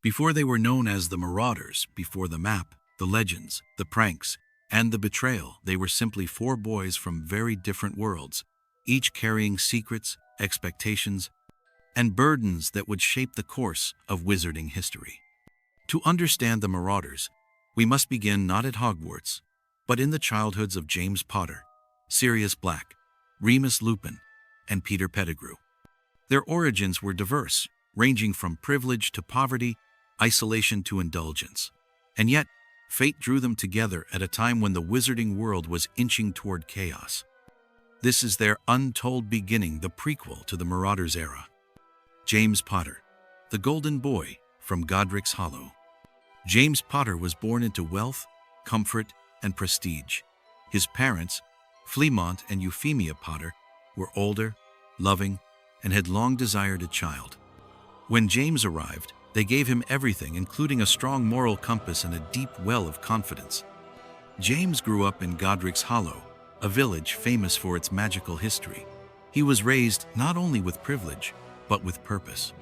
Before they were known as the Marauders, before the map, the legends, the pranks, and the betrayal, they were simply four boys from very different worlds, each carrying secrets, expectations, and burdens that would shape the course of wizarding history. To understand the Marauders, we must begin not at Hogwarts, but in the childhoods of James Potter, Sirius Black, Remus Lupin, and Peter Pettigrew. Their origins were diverse, ranging from privilege to poverty, isolation to indulgence. And yet, fate drew them together at a time when the wizarding world was inching toward chaos. This is their untold beginning, the prequel to the Marauders era. James Potter, the Golden Boy from Godric's Hollow. James Potter was born into wealth, comfort, and prestige. His parents, Fleamont and Euphemia Potter, were older, loving, and had long desired a child. When James arrived, they gave him everything, including a strong moral compass and a deep well of confidence. James grew up in Godric's Hollow, a village famous for its magical history. He was raised not only with privilege, but with purpose.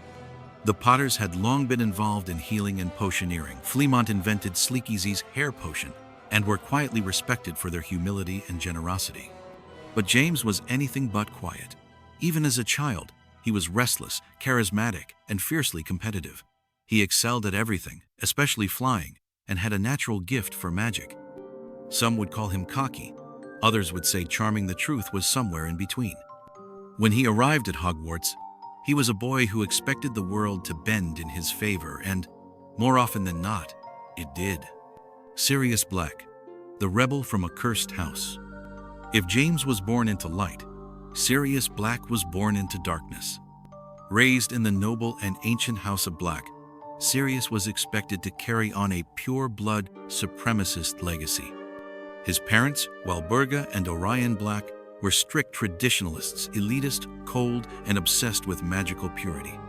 The Potters had long been involved in healing and potioneering. Fleamont invented Sleekeasy's hair potion and were quietly respected for their humility and generosity. But James was anything but quiet. Even as a child, he was restless, charismatic, and fiercely competitive. He excelled at everything, especially flying, and had a natural gift for magic. Some would call him cocky. Others would say charming. The truth was somewhere in between. When he arrived at Hogwarts, he was a boy who expected the world to bend in his favor, and, more often than not, it did. Sirius Black, the rebel from a cursed house. If James was born into light, Sirius Black was born into darkness. Raised in the noble and ancient House of Black, Sirius was expected to carry on a pure-blood supremacist legacy. His parents, Walburga and Orion Black, were strict traditionalists, elitist, cold, and obsessed with magical purity.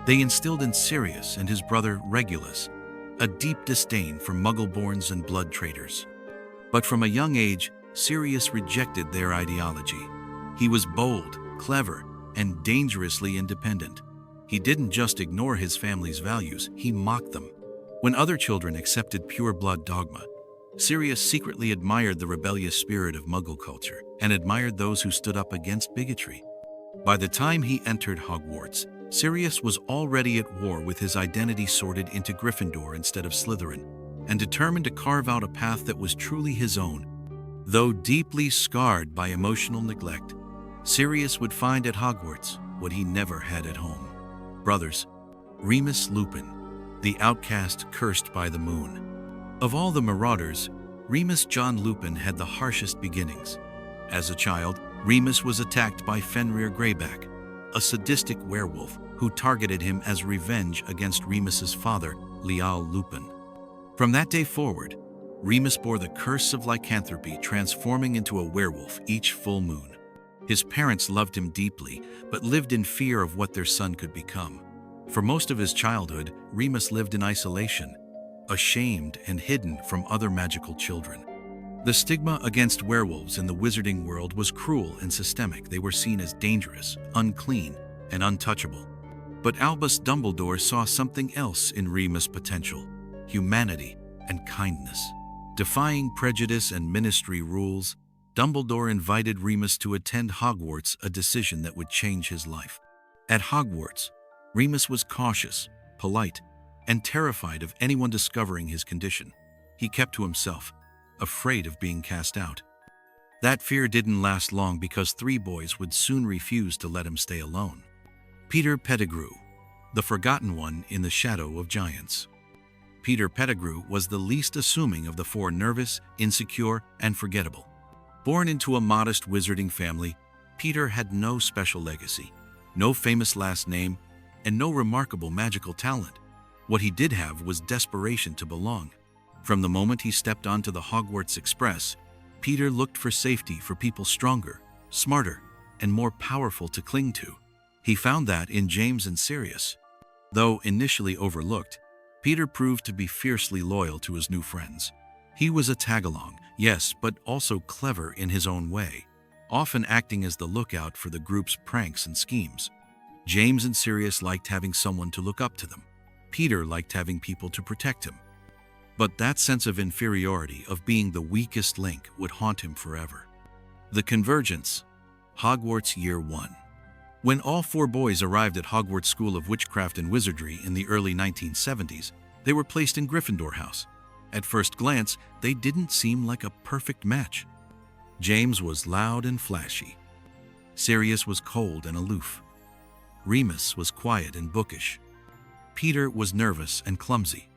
They instilled in Sirius and his brother Regulus a deep disdain for Muggle-borns and blood traitors. But from a young age, Sirius rejected their ideology. He was bold, clever, and dangerously independent. He didn't just ignore his family's values, he mocked them. When other children accepted pure-blood dogma, Sirius secretly admired the rebellious spirit of Muggle culture and admired those who stood up against bigotry. By the time he entered Hogwarts, Sirius was already at war with his identity, sorted into Gryffindor instead of Slytherin, and determined to carve out a path that was truly his own. Though deeply scarred by emotional neglect, Sirius would find at Hogwarts what he never had at home. Brothers, Remus Lupin, the outcast cursed by the moon. Of all the Marauders, Remus John Lupin had the harshest beginnings. As a child, Remus was attacked by Fenrir Greyback, a sadistic werewolf who targeted him as revenge against Remus's father, Lial Lupin. From that day forward, Remus bore the curse of lycanthropy, transforming into a werewolf each full moon. His parents loved him deeply, but lived in fear of what their son could become. For most of his childhood, Remus lived in isolation, ashamed and hidden from other magical children. The stigma against werewolves in the wizarding world was cruel and systemic. They were seen as dangerous, unclean, and untouchable. But Albus Dumbledore saw something else in Remus' potential: humanity and kindness. Defying prejudice and ministry rules, Dumbledore invited Remus to attend Hogwarts, a decision that would change his life. At Hogwarts, Remus was cautious, polite, and terrified of anyone discovering his condition. He kept to himself, afraid of being cast out. That fear didn't last long, because three boys would soon refuse to let him stay alone. Peter Pettigrew, the forgotten one in the shadow of giants. Peter Pettigrew was the least assuming of the four: nervous, insecure, and forgettable. Born into a modest wizarding family, Peter had no special legacy, no famous last name, and no remarkable magical talent. What he did have was desperation to belong. From the moment he stepped onto the Hogwarts Express, Peter looked for safety, for people stronger, smarter, and more powerful to cling to. He found that in James and Sirius. Though initially overlooked, Peter proved to be fiercely loyal to his new friends. He was a tag-along, yes, but also clever in his own way, often acting as the lookout for the group's pranks and schemes. James and Sirius liked having someone to look up to them. Peter liked having people to protect him. But that sense of inferiority, of being the weakest link, would haunt him forever. The Convergence. Hogwarts Year 1. When all 4 boys arrived at Hogwarts School of Witchcraft and Wizardry in the early 1970s, they were placed in Gryffindor House. At first glance, they didn't seem like a perfect match. James was loud and flashy. Sirius was cold and aloof. Remus was quiet and bookish. Peter was nervous and clumsy.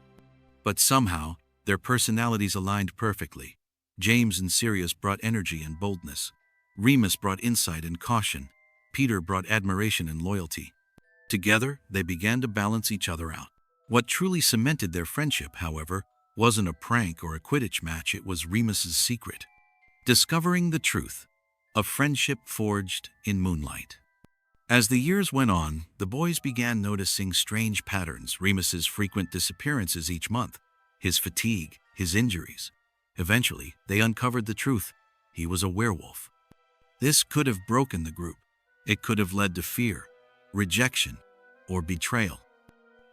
But somehow, their personalities aligned perfectly. James and Sirius brought energy and boldness. Remus brought insight and caution. Peter brought admiration and loyalty. Together, they began to balance each other out. What truly cemented their friendship, however, wasn't a prank or a Quidditch match, it was Remus's secret. Discovering the truth. A friendship forged in moonlight. As the years went on, the boys began noticing strange patterns: Remus's frequent disappearances each month, his fatigue, his injuries. Eventually, they uncovered the truth. He was a werewolf. This could have broken the group. It could have led to fear, rejection, or betrayal.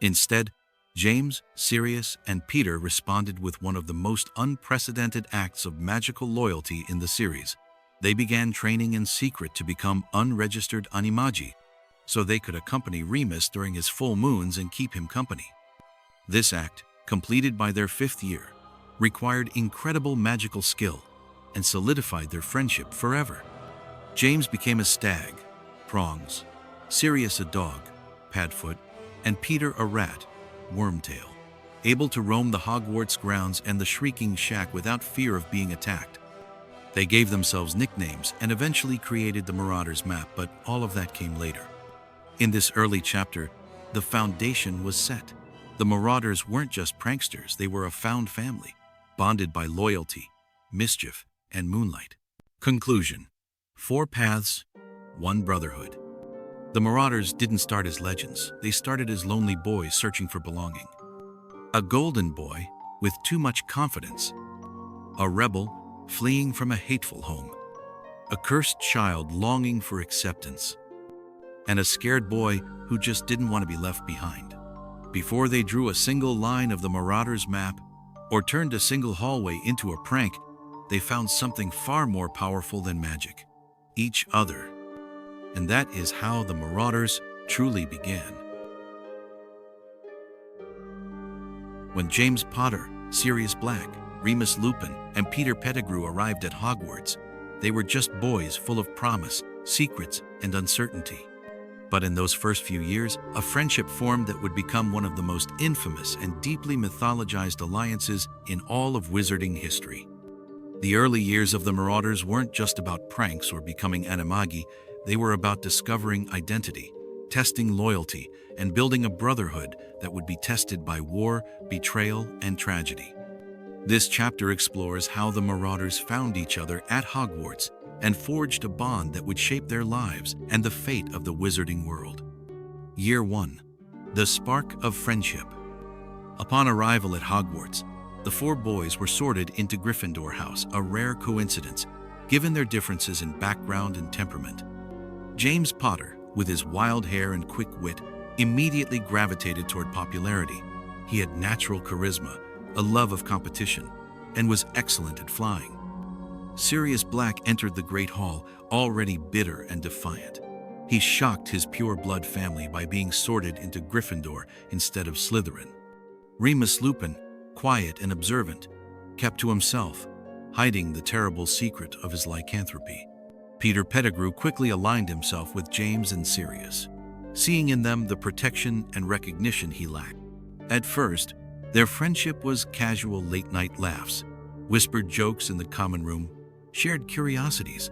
Instead, James, Sirius, and Peter responded with one of the most unprecedented acts of magical loyalty in the series. They began training in secret to become unregistered Animagi, so they could accompany Remus during his full moons and keep him company. This act, completed by their 5th year, required incredible magical skill and solidified their friendship forever. James became a stag, Prongs, Sirius a dog, Padfoot, and Peter a rat, Wormtail, able to roam the Hogwarts grounds and the Shrieking Shack without fear of being attacked. They gave themselves nicknames and eventually created the Marauders map, but all of that came later. In this early chapter, the foundation was set. The Marauders weren't just pranksters, they were a found family, bonded by loyalty, mischief, and moonlight. Conclusion. 4 paths, 1 brotherhood. The Marauders didn't start as legends, they started as lonely boys searching for belonging. A golden boy with too much confidence. A rebel fleeing from a hateful home. A cursed child longing for acceptance. And a scared boy who just didn't want to be left behind. Before they drew a single line of the Marauders map or turned a single hallway into a prank, they found something far more powerful than magic: each other. And that is how the Marauders truly began. When James Potter, Sirius Black, Remus Lupin, and Peter Pettigrew arrived at Hogwarts, they were just boys full of promise, secrets, and uncertainty. But in those first few years, a friendship formed that would become one of the most infamous and deeply mythologized alliances in all of wizarding history. The early years of the Marauders weren't just about pranks or becoming Animagi, they were about discovering identity, testing loyalty, and building a brotherhood that would be tested by war, betrayal, and tragedy. This chapter explores how the Marauders found each other at Hogwarts and forged a bond that would shape their lives and the fate of the wizarding world. Year 1. The Spark of Friendship. Upon arrival at Hogwarts, the 4 boys were sorted into Gryffindor House, a rare coincidence, given their differences in background and temperament. James Potter, with his wild hair and quick wit, immediately gravitated toward popularity. He had natural charisma, a love of competition, and was excellent at flying. Sirius Black entered the Great Hall, already bitter and defiant. He shocked his pure-blood family by being sorted into Gryffindor instead of Slytherin. Remus Lupin, quiet and observant, kept to himself, hiding the terrible secret of his lycanthropy. Peter Pettigrew quickly aligned himself with James and Sirius, seeing in them the protection and recognition he lacked. At first, their friendship was casual late-night laughs, whispered jokes in the common room, shared curiosities.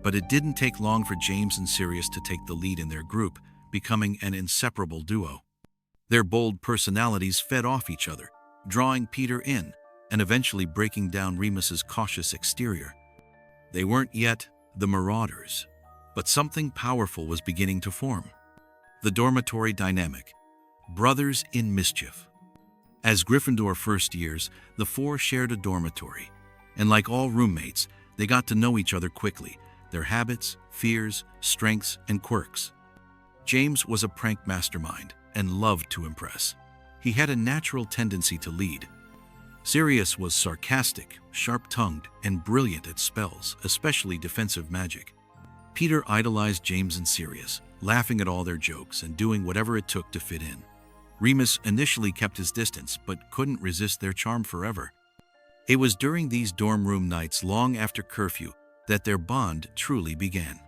But it didn't take long for James and Sirius to take the lead in their group, becoming an inseparable duo. Their bold personalities fed off each other, drawing Peter in and eventually breaking down Remus's cautious exterior. They weren't yet the Marauders, but something powerful was beginning to form. The dormitory dynamic. Brothers in mischief. As Gryffindor first years, the 4 shared a dormitory, and like all roommates, they got to know each other quickly, their habits, fears, strengths, and quirks. James was a prank mastermind and loved to impress. he had a natural tendency to lead. Sirius was sarcastic, sharp-tongued, and brilliant at spells, especially defensive magic. Peter idolized James and Sirius, laughing at all their jokes and doing whatever it took to fit in. Remus initially kept his distance, but couldn't resist their charm forever. It was during these dorm room nights long after curfew that their bond truly began.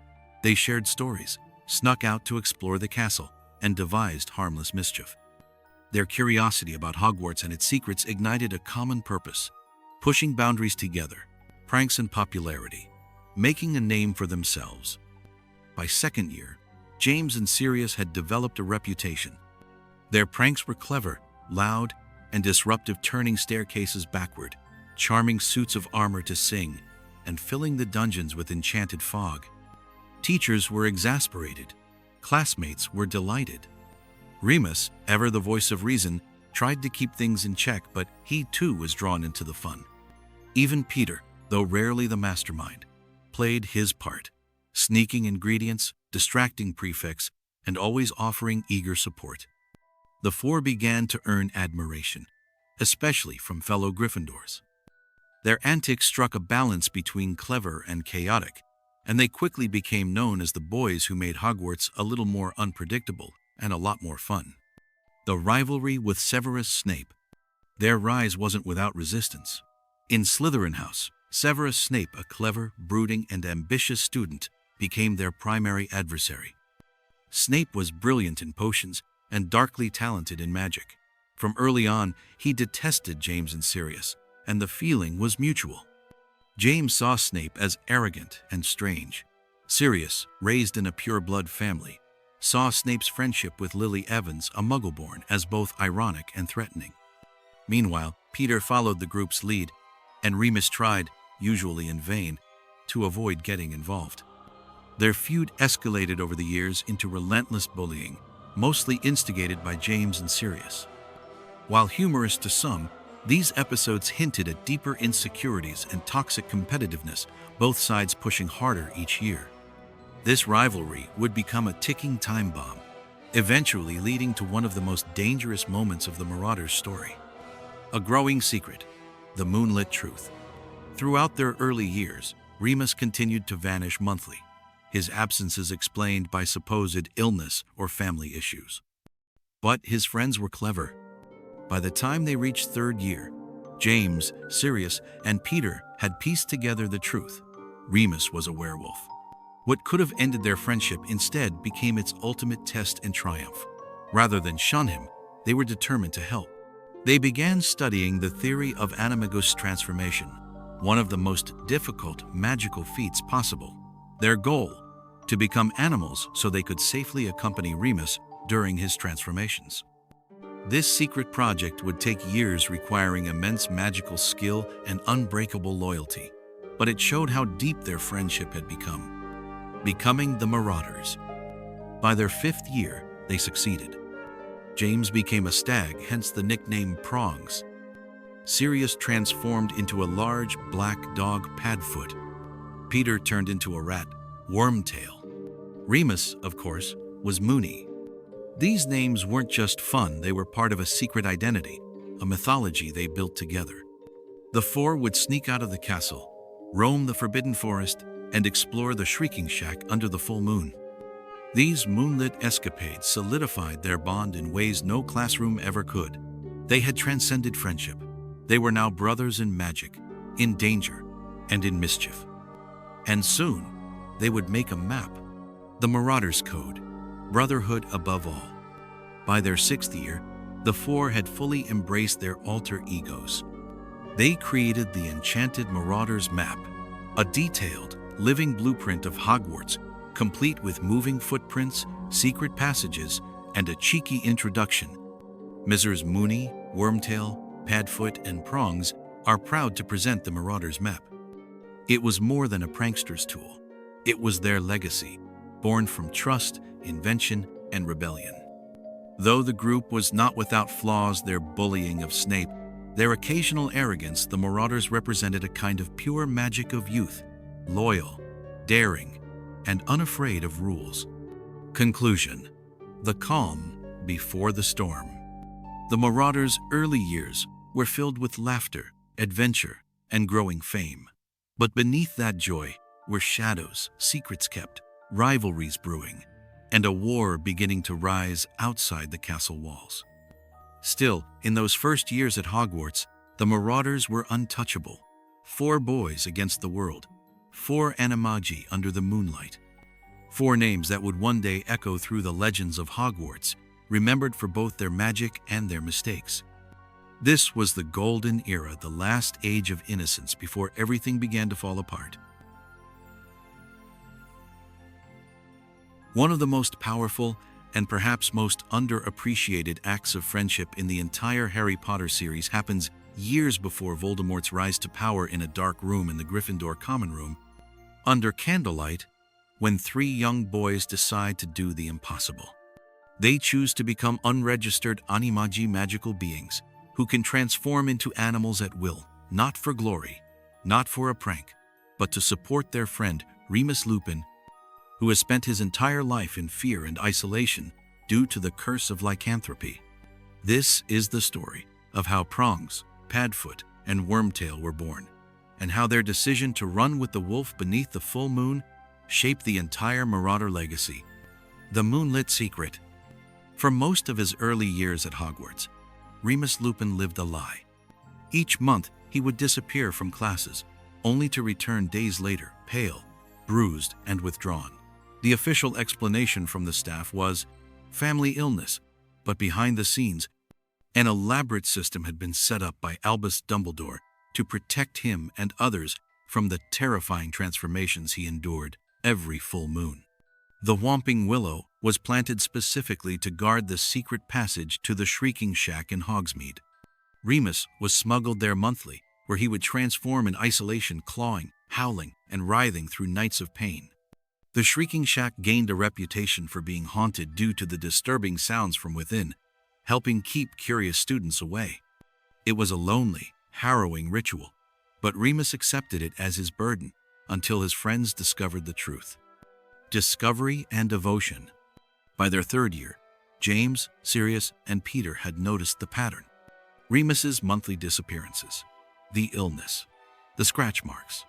They shared stories, snuck out to explore the castle, and devised harmless mischief. Their curiosity about Hogwarts and its secrets ignited a common purpose: pushing boundaries together, pranks and popularity, making a name for themselves. By second year, James and Sirius had developed a reputation. Their pranks were clever, loud, and disruptive, turning staircases backward, charming suits of armor to sing, and filling the dungeons with enchanted fog. Teachers were exasperated. Classmates were delighted. Remus, ever the voice of reason, tried to keep things in check, but he too was drawn into the fun. Even Peter, though rarely the mastermind, played his part, sneaking ingredients, distracting prefects, and always offering eager support. The four began to earn admiration, especially from fellow Gryffindors. Their antics struck a balance between clever and chaotic, and they quickly became known as the boys who made Hogwarts a little more unpredictable and a lot more fun. The rivalry with Severus Snape. Their rise wasn't without resistance. In Slytherin House, Severus Snape, a clever, brooding, and ambitious student, became their primary adversary. Snape was brilliant in potions and darkly talented in magic. From early on, he detested James and Sirius, and the feeling was mutual. James saw Snape as arrogant and strange. Sirius, raised in a pure-blood family, saw Snape's friendship with Lily Evans, a Muggle-born, as both ironic and threatening. Meanwhile, Peter followed the group's lead, and Remus tried, usually in vain, to avoid getting involved. Their feud escalated over the years into relentless bullying, mostly instigated by James and Sirius. While humorous to some, these episodes hinted at deeper insecurities and toxic competitiveness, both sides pushing harder each year. This rivalry would become a ticking time bomb, eventually leading to one of the most dangerous moments of the Marauders' story. A growing secret, the moonlit truth. Throughout their early years, Remus continued to vanish monthly, his absences explained by supposed illness or family issues. But his friends were clever. By the time they reached third year, James, Sirius, and Peter had pieced together the truth. Remus was a werewolf. What could have ended their friendship instead became its ultimate test and triumph. Rather than shun him, they were determined to help. They began studying the theory of Animagus transformation, one of the most difficult magical feats possible. Their goal: to become animals so they could safely accompany Remus during his transformations. This secret project would take years, requiring immense magical skill and unbreakable loyalty, but it showed how deep their friendship had becoming the Marauders. By their fifth year, they succeeded. James became a stag, hence the nickname Prongs. Sirius transformed into a large black dog, Padfoot. Peter turned into a rat, Wormtail. Remus, of course, was Moony. These names weren't just fun, they were part of a secret identity, a mythology they built together. The four would sneak out of the castle, roam the Forbidden Forest, and explore the Shrieking Shack under the full moon. These moonlit escapades solidified their bond in ways no classroom ever could. They had transcended friendship. They were now brothers in magic, in danger, and in mischief. And soon, they would make a map, the Marauders Code, Brotherhood above all. By their sixth year, the four had fully embraced their alter egos. They created the Enchanted Marauders Map, a detailed, living blueprint of Hogwarts, complete with moving footprints, secret passages, and a cheeky introduction. Messrs. Moony, Wormtail, Padfoot, and Prongs are proud to present the Marauders Map. It was more than a prankster's tool. It was their legacy, born from trust, invention, and rebellion. Though the group was not without flaws, their bullying of Snape, their occasional arrogance, the Marauders represented a kind of pure magic of youth, loyal, daring, and unafraid of rules. Conclusion: the calm before the storm. The Marauders' early years were filled with laughter, adventure, and growing fame. But beneath that joy were shadows, secrets kept, rivalries brewing, and a war beginning to rise outside the castle walls. Still, in those first years at Hogwarts, the Marauders were untouchable. 4 boys against the world, 4 Animagi under the moonlight. 4 names that would one day echo through the legends of Hogwarts, remembered for both their magic and their mistakes. This was the golden era, the last age of innocence before everything began to fall apart. One of the most powerful and perhaps most underappreciated acts of friendship in the entire Harry Potter series happens years before Voldemort's rise to power in a dark room in the Gryffindor common room, under candlelight, when 3 young boys decide to do the impossible. They choose to become unregistered Animagi magical beings who can transform into animals at will, not for glory, not for a prank, but to support their friend Remus Lupin, who has spent his entire life in fear and isolation due to the curse of lycanthropy. This is the story of how Prongs, Padfoot, and Wormtail were born, and how their decision to run with the wolf beneath the full moon shaped the entire Marauder legacy. The Moonlit Secret. For most of his early years at Hogwarts, Remus Lupin lived a lie. Each month, he would disappear from classes, only to return days later, pale, bruised, and withdrawn. The official explanation from the staff was family illness, but behind the scenes, an elaborate system had been set up by Albus Dumbledore to protect him and others from the terrifying transformations he endured every full moon. The Whomping Willow was planted specifically to guard the secret passage to the Shrieking Shack in Hogsmeade. Remus was smuggled there monthly, where he would transform in isolation, clawing, howling, and writhing through nights of pain. The Shrieking Shack gained a reputation for being haunted due to the disturbing sounds from within, helping keep curious students away. It was a lonely, harrowing ritual, but Remus accepted it as his burden until his friends discovered the truth. Discovery and devotion. By their 3rd year, James, Sirius, and Peter had noticed the pattern. Remus's monthly disappearances, the illness, the scratch marks,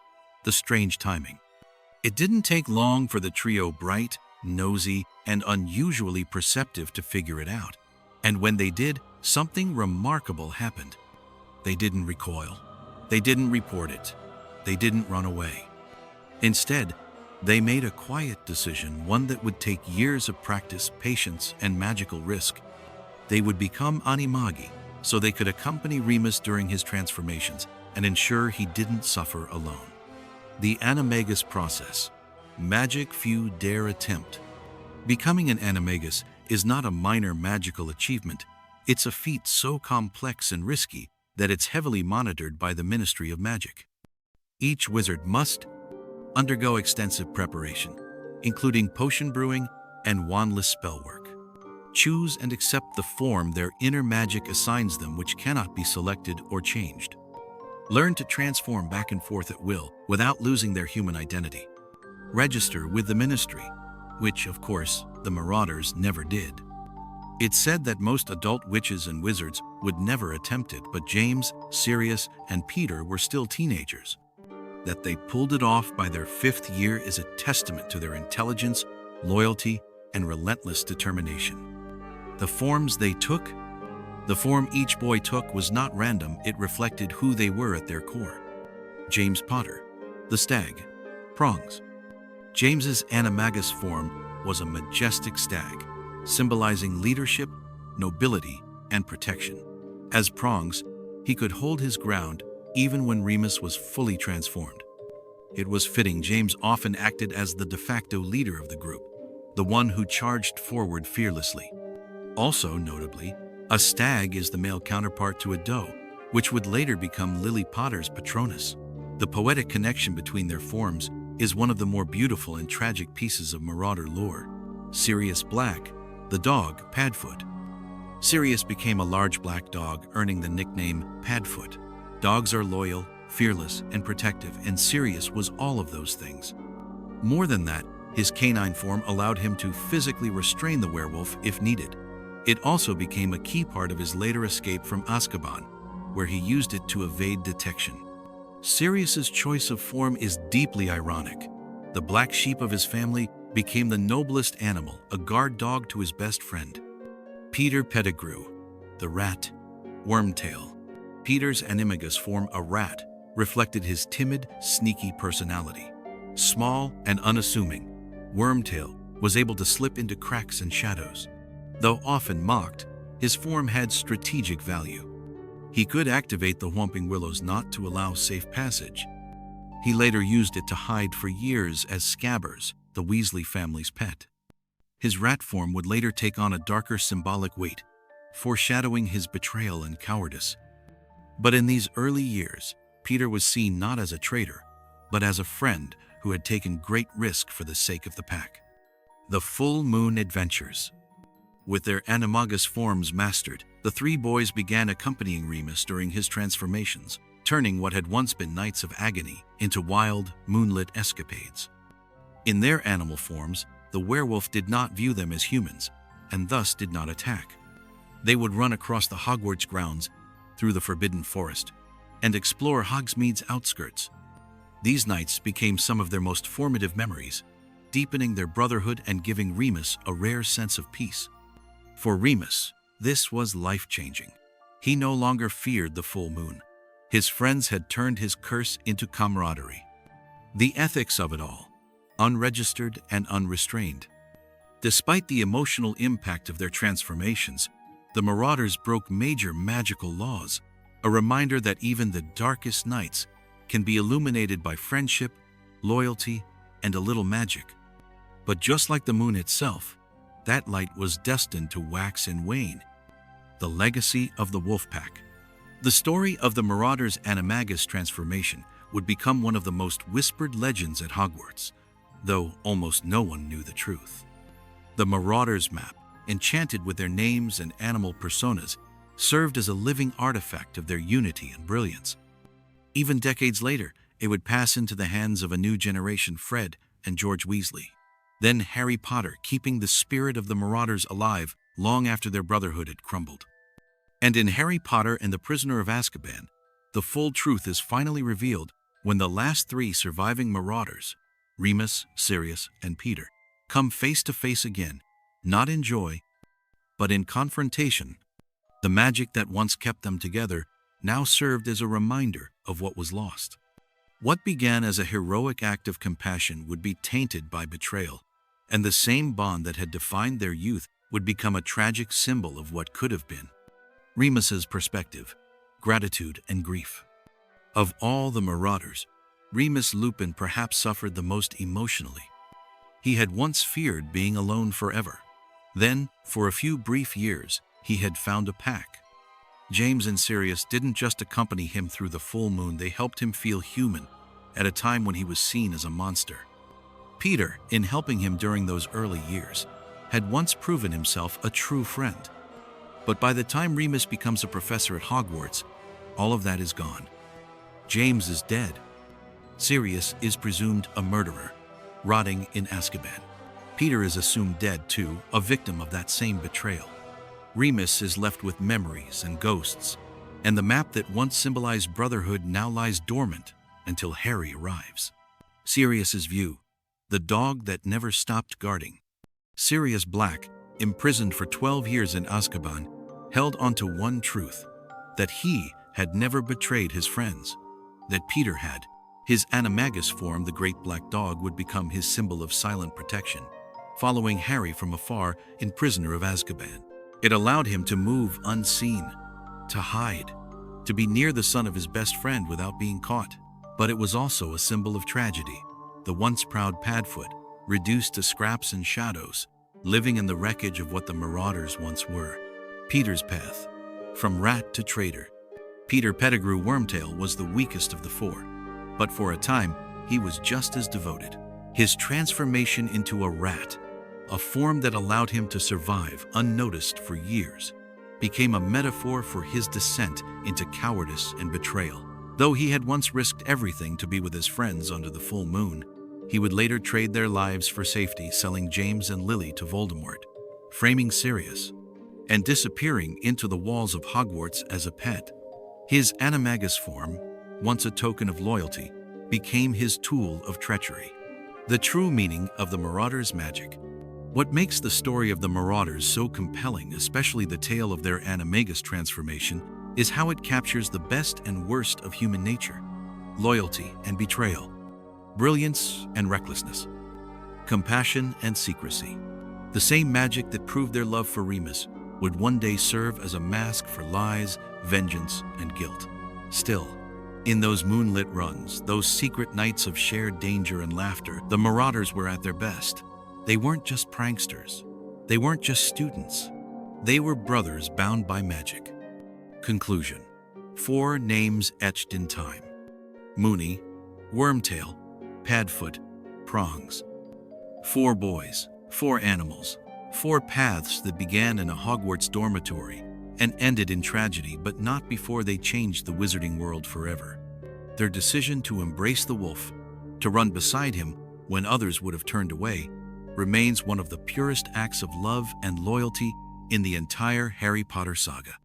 the strange timing. It didn't take long for the trio, bright, nosy, and unusually perceptive, to figure it out. And when they did, something remarkable happened. They didn't recoil. They didn't report it. They didn't run away. Instead, they made a quiet decision, one that would take years of practice, patience, and magical risk. They would become Animagi, so they could accompany Remus during his transformations and ensure he didn't suffer alone. The Animagus process. Magic few dare attempt. Becoming an Animagus is not a minor magical achievement. It's a feat so complex and risky that it's heavily monitored by the Ministry of Magic. Each wizard must undergo extensive preparation, including potion brewing and wandless spell work. Choose and accept the form their inner magic assigns them, which cannot be selected or changed. Learn to transform back and forth at will without losing their human identity. Register with the Ministry, which, of course, the Marauders never did. It's said that most adult witches and wizards would never attempt it, but James, Sirius, and Peter were still teenagers. That they pulled it off by their 5th year is a testament to their intelligence, loyalty, and relentless determination. The forms they took? The form each boy took was not random, it reflected who they were at their core. James Potter, the stag, Prongs. James's animagus form was a majestic stag, symbolizing leadership, nobility, and protection. As Prongs, he could hold his ground even when Remus was fully transformed. It was fitting James often acted as the de facto leader of the group, the one who charged forward fearlessly. Also notably, a stag is the male counterpart to a doe, which would later become Lily Potter's Patronus. The poetic connection between their forms is one of the more beautiful and tragic pieces of Marauder lore. Sirius Black, the dog, Padfoot. Sirius became a large black dog, earning the nickname Padfoot. Dogs are loyal, fearless, and protective, and Sirius was all of those things. More than that, his canine form allowed him to physically restrain the werewolf if needed. It also became a key part of his later escape from Azkaban, where he used it to evade detection. Sirius's choice of form is deeply ironic. The black sheep of his family became the noblest animal, a guard dog to his best friend. Peter Pettigrew, the rat, Wormtail. Peter's animagus form, a rat, reflected his timid, sneaky personality. Small and unassuming, Wormtail was able to slip into cracks and shadows. Though often mocked, his form had strategic value. He could activate the Whomping Willow's knot to allow safe passage. He later used it to hide for years as Scabbers, the Weasley family's pet. His rat form would later take on a darker symbolic weight, foreshadowing his betrayal and cowardice. But in these early years, Peter was seen not as a traitor, but as a friend who had taken great risk for the sake of the pack. The Full Moon Adventures. With their animagus forms mastered, the three boys began accompanying Remus during his transformations, turning what had once been nights of agony into wild, moonlit escapades. In their animal forms, the werewolf did not view them as humans, and thus did not attack. They would run across the Hogwarts grounds, through the Forbidden Forest, and explore Hogsmeade's outskirts. These nights became some of their most formative memories, deepening their brotherhood and giving Remus a rare sense of peace. For Remus, this was life-changing. He no longer feared the full moon. His friends had turned his curse into camaraderie. The ethics of it all, unregistered and unrestrained. Despite the emotional impact of their transformations, the Marauders broke major magical laws, a reminder that even the darkest nights can be illuminated by friendship, loyalty, and a little magic. But just like the moon itself, that light was destined to wax and wane. The legacy of the Wolfpack. The story of the Marauders' animagus transformation would become one of the most whispered legends at Hogwarts, though almost no one knew the truth. The Marauders' map, enchanted with their names and animal personas, served as a living artifact of their unity and brilliance. Even decades later, it would pass into the hands of a new generation, Fred and George Weasley. Then Harry Potter, keeping the spirit of the Marauders alive long after their brotherhood had crumbled. And in Harry Potter and the Prisoner of Azkaban, the full truth is finally revealed when the last three surviving Marauders, Remus, Sirius, and Peter, come face to face again, not in joy, but in confrontation. The magic that once kept them together now served as a reminder of what was lost. What began as a heroic act of compassion would be tainted by betrayal, and the same bond that had defined their youth would become a tragic symbol of what could have been. Remus's perspective, gratitude, and grief. Of all the Marauders, Remus Lupin perhaps suffered the most emotionally. He had once feared being alone forever. Then, for a few brief years, he had found a pack. James and Sirius didn't just accompany him through the full moon, they helped him feel human at a time when he was seen as a monster. Peter, in helping him during those early years, had once proven himself a true friend. But by the time Remus becomes a professor at Hogwarts, all of that is gone. James is dead. Sirius is presumed a murderer, rotting in Azkaban. Peter is assumed dead too, a victim of that same betrayal. Remus is left with memories and ghosts, and the map that once symbolized brotherhood now lies dormant until Harry arrives. Sirius's view, the dog that never stopped guarding. Sirius Black, imprisoned for 12 years in Azkaban, held onto one truth, that he had never betrayed his friends, that Peter had. His animagus form, the great black dog, would become his symbol of silent protection, following Harry from afar in Prisoner of Azkaban. It allowed him to move unseen, to hide, to be near the son of his best friend without being caught. But it was also a symbol of tragedy. The once proud Padfoot, reduced to scraps and shadows, living in the wreckage of what the Marauders once were. Peter's path, from rat to traitor. Peter Pettigrew Wormtail was the weakest of the four, but for a time, he was just as devoted. His transformation into a rat, a form that allowed him to survive unnoticed for years, became a metaphor for his descent into cowardice and betrayal. Though he had once risked everything to be with his friends under the full moon, he would later trade their lives for safety, selling James and Lily to Voldemort, framing Sirius and disappearing into the walls of Hogwarts as a pet. His animagus form, once a token of loyalty, became his tool of treachery. The true meaning of the Marauders' magic. What makes the story of the Marauders so compelling, especially the tale of their animagus transformation, is how it captures the best and worst of human nature: loyalty and betrayal, brilliance and recklessness, compassion and secrecy. The same magic that proved their love for Remus would one day serve as a mask for lies, vengeance, and guilt. Still, in those moonlit runs, those secret nights of shared danger and laughter, the Marauders were at their best. They weren't just pranksters. They weren't just students. They were brothers bound by magic. Conclusion. 4 names etched in time: Moony, Wormtail, Padfoot, Prongs. 4 boys, 4 animals, 4 paths that began in a Hogwarts dormitory and ended in tragedy, but not before they changed the wizarding world forever. Their decision to embrace the wolf, to run beside him when others would have turned away, remains one of the purest acts of love and loyalty in the entire Harry Potter saga.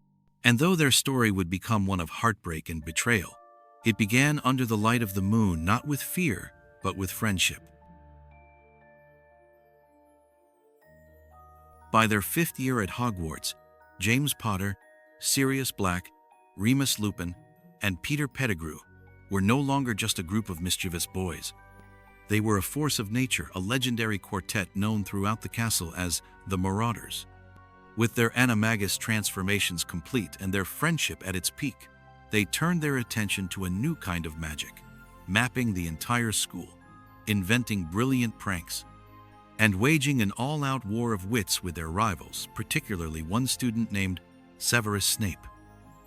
And though their story would become one of heartbreak and betrayal, it began under the light of the moon, not with fear, but with friendship. By their 5th year at Hogwarts, James Potter, Sirius Black, Remus Lupin, and Peter Pettigrew were no longer just a group of mischievous boys. They were a force of nature, a legendary quartet known throughout the castle as the Marauders. With their animagus transformations complete and their friendship at its peak, they turned their attention to a new kind of magic, mapping the entire school, inventing brilliant pranks, and waging an all-out war of wits with their rivals, particularly one student named Severus Snape.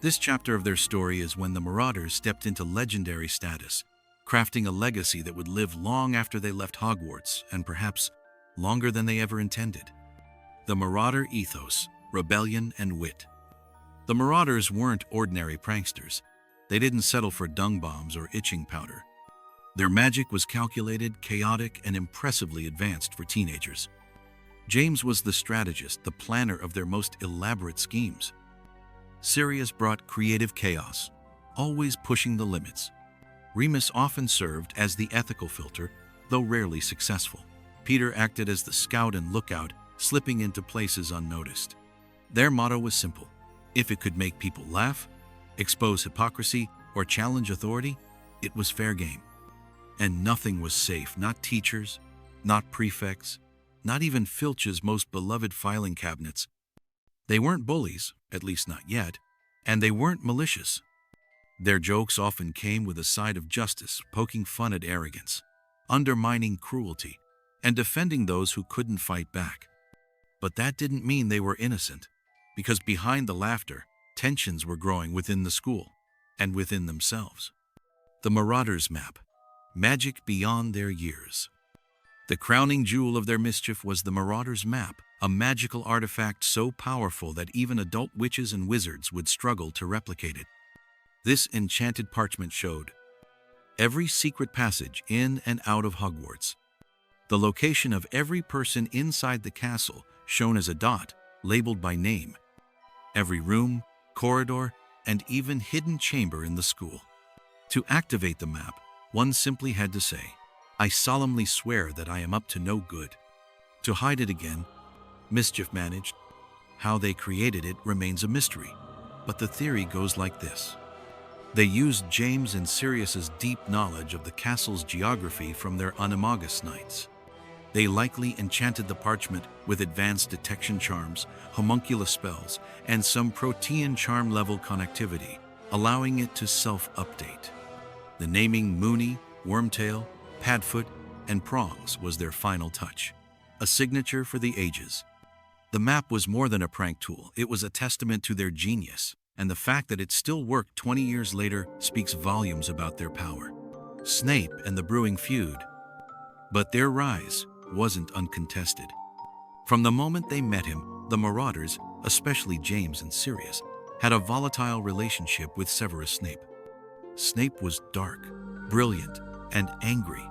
This chapter of their story is when the Marauders stepped into legendary status, crafting a legacy that would live long after they left Hogwarts, and perhaps longer than they ever intended. The Marauder ethos, rebellion, and wit. The Marauders weren't ordinary pranksters. They didn't settle for dung bombs or itching powder. Their magic was calculated, chaotic, and impressively advanced for teenagers. James was the strategist, the planner of their most elaborate schemes. Sirius brought creative chaos, always pushing the limits. Remus often served as the ethical filter, though rarely successful. Peter acted as the scout and lookout, slipping into places unnoticed. Their motto was simple: if it could make people laugh, expose hypocrisy, or challenge authority, it was fair game. And nothing was safe, not teachers, not prefects, not even Filch's most beloved filing cabinets. They weren't bullies, at least not yet, and they weren't malicious. Their jokes often came with a side of justice, poking fun at arrogance, undermining cruelty, and defending those who couldn't fight back. But that didn't mean they were innocent, because behind the laughter, tensions were growing within the school and within themselves. The Marauders' map. Magic beyond their years. The crowning jewel of their mischief was the Marauders' map, a magical artifact so powerful that even adult witches and wizards would struggle to replicate it. This enchanted parchment showed every secret passage in and out of Hogwarts, the location of every person inside the castle shown as a dot, labeled by name, every room, corridor, and even hidden chamber in the school. To activate the map, one simply had to say, "I solemnly swear that I am up to no good." To hide it again, mischief managed. How they created it remains a mystery, but the theory goes like this. They used James and Sirius's deep knowledge of the castle's geography from their animagus nights. They likely enchanted the parchment with advanced detection charms, homunculus spells, and some protean charm-level connectivity, allowing it to self-update. The naming Moony, Wormtail, Padfoot, and Prongs was their final touch, a signature for the ages. The map was more than a prank tool. It was a testament to their genius, and the fact that it still worked 20 years later speaks volumes about their power. Snape and the brewing feud. But their rise wasn't uncontested. From the moment they met him, the Marauders, especially James and Sirius, had a volatile relationship with Severus Snape. Snape was dark, brilliant, and angry,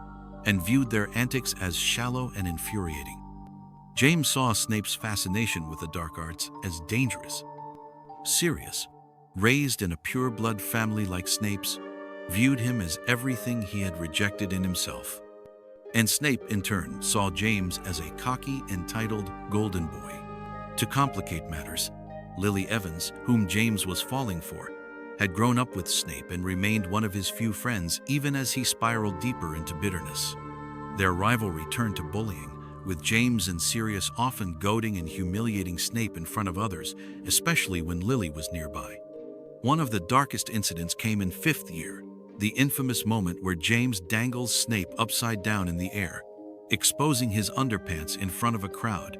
and viewed their antics as shallow and infuriating. James saw Snape's fascination with the dark arts as dangerous. Sirius, raised in a pure-blood family like Snape's, viewed him as everything he had rejected in himself. And Snape, in turn, saw James as a cocky, entitled golden boy. To complicate matters, Lily Evans, whom James was falling for, had grown up with Snape and remained one of his few friends even as he spiraled deeper into bitterness. Their rivalry turned to bullying, with James and Sirius often goading and humiliating Snape in front of others, especially when Lily was nearby. One of the darkest incidents came in 5th year, the infamous moment where James dangles Snape upside down in the air, exposing his underpants in front of a crowd.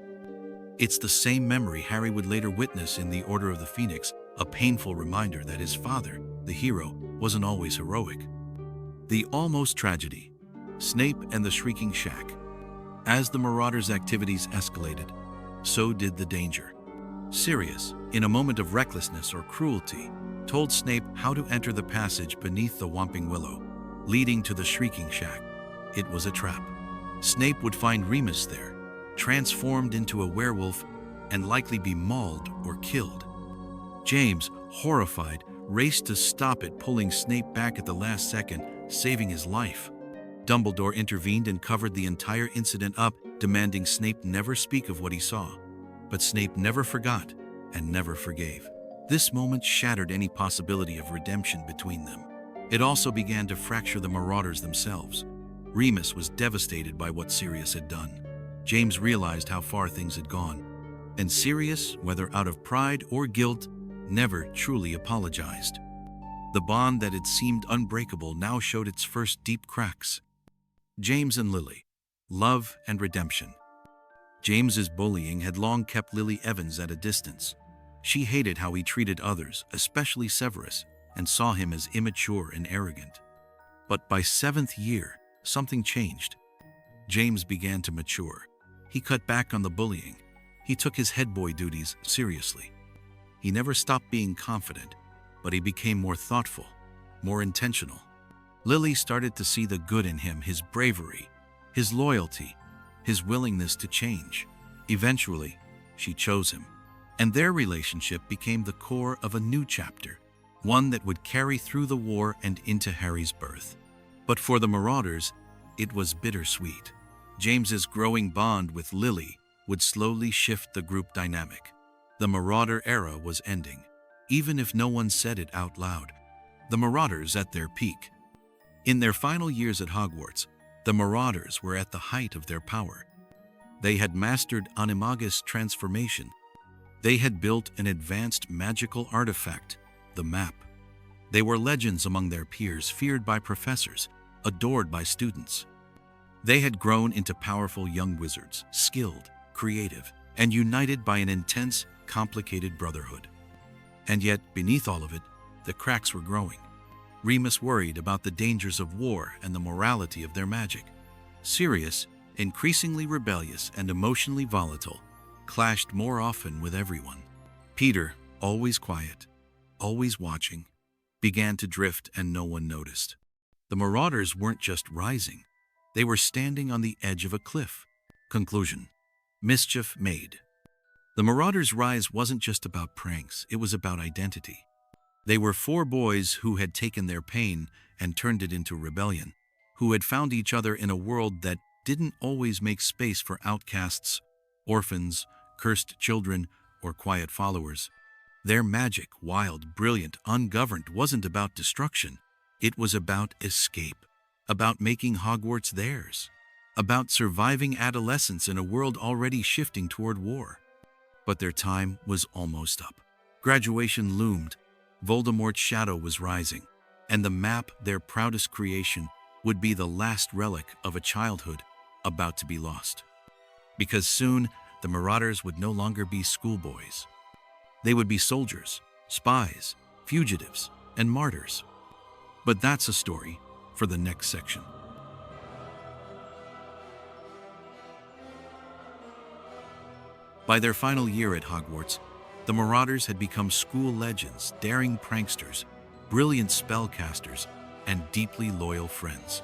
It's the same memory Harry would later witness in the Order of the Phoenix, a painful reminder that his father, the hero, wasn't always heroic. The almost tragedy, Snape and the Shrieking Shack. As the Marauders' activities escalated, so did the danger. Sirius, in a moment of recklessness or cruelty, told Snape how to enter the passage beneath the Whomping Willow, leading to the Shrieking Shack. It was a trap. Snape would find Remus there, transformed into a werewolf, and likely be mauled or killed. James, horrified, raced to stop it, pulling Snape back at the last second, saving his life. Dumbledore intervened and covered the entire incident up, demanding Snape never speak of what he saw. But Snape never forgot and never forgave. This moment shattered any possibility of redemption between them. It also began to fracture the Marauders themselves. Remus was devastated by what Sirius had done. James realized how far things had gone. And Sirius, whether out of pride or guilt, never truly apologized. The bond that had seemed unbreakable now showed its first deep cracks. James and Lily. Love and redemption. James's bullying had long kept Lily Evans at a distance. She hated how he treated others, especially Severus, and saw him as immature and arrogant. But by 7th year, something changed. James began to mature. He cut back on the bullying. He took his head boy duties seriously. He never stopped being confident, but he became more thoughtful, more intentional. Lily started to see the good in him, his bravery, his loyalty, his willingness to change. Eventually, she chose him, and their relationship became the core of a new chapter, one that would carry through the war and into Harry's birth. But for the Marauders, it was bittersweet. James's growing bond with Lily would slowly shift the group dynamic. The Marauder era was ending, even if no one said it out loud. The Marauders at their peak. In their final years at Hogwarts, the Marauders were at the height of their power. They had mastered Animagi's transformation. They had built an advanced magical artifact, the map. They were legends among their peers, feared by professors, adored by students. They had grown into powerful young wizards, skilled, creative, and united by an intense, complicated brotherhood. And yet, beneath all of it, the cracks were growing. Remus worried about the dangers of war and the morality of their magic. Sirius, increasingly rebellious and emotionally volatile, clashed more often with everyone. Peter, always quiet, always watching, began to drift and no one noticed. The Marauders weren't just rising. They were standing on the edge of a cliff. Conclusion: mischief made. The Marauders' rise wasn't just about pranks, it was about identity. They were 4 boys who had taken their pain and turned it into rebellion, who had found each other in a world that didn't always make space for outcasts, orphans, cursed children, or quiet followers. Their magic, wild, brilliant, ungoverned, wasn't about destruction. It was about escape, about making Hogwarts theirs, about surviving adolescence in a world already shifting toward war. But their time was almost up. Graduation loomed, Voldemort's shadow was rising, and the map, their proudest creation, would be the last relic of a childhood about to be lost. Because soon, the Marauders would no longer be schoolboys. They would be soldiers, spies, fugitives, and martyrs. But that's a story for the next section. By their final year at Hogwarts, the Marauders had become school legends, daring pranksters, brilliant spellcasters, and deeply loyal friends.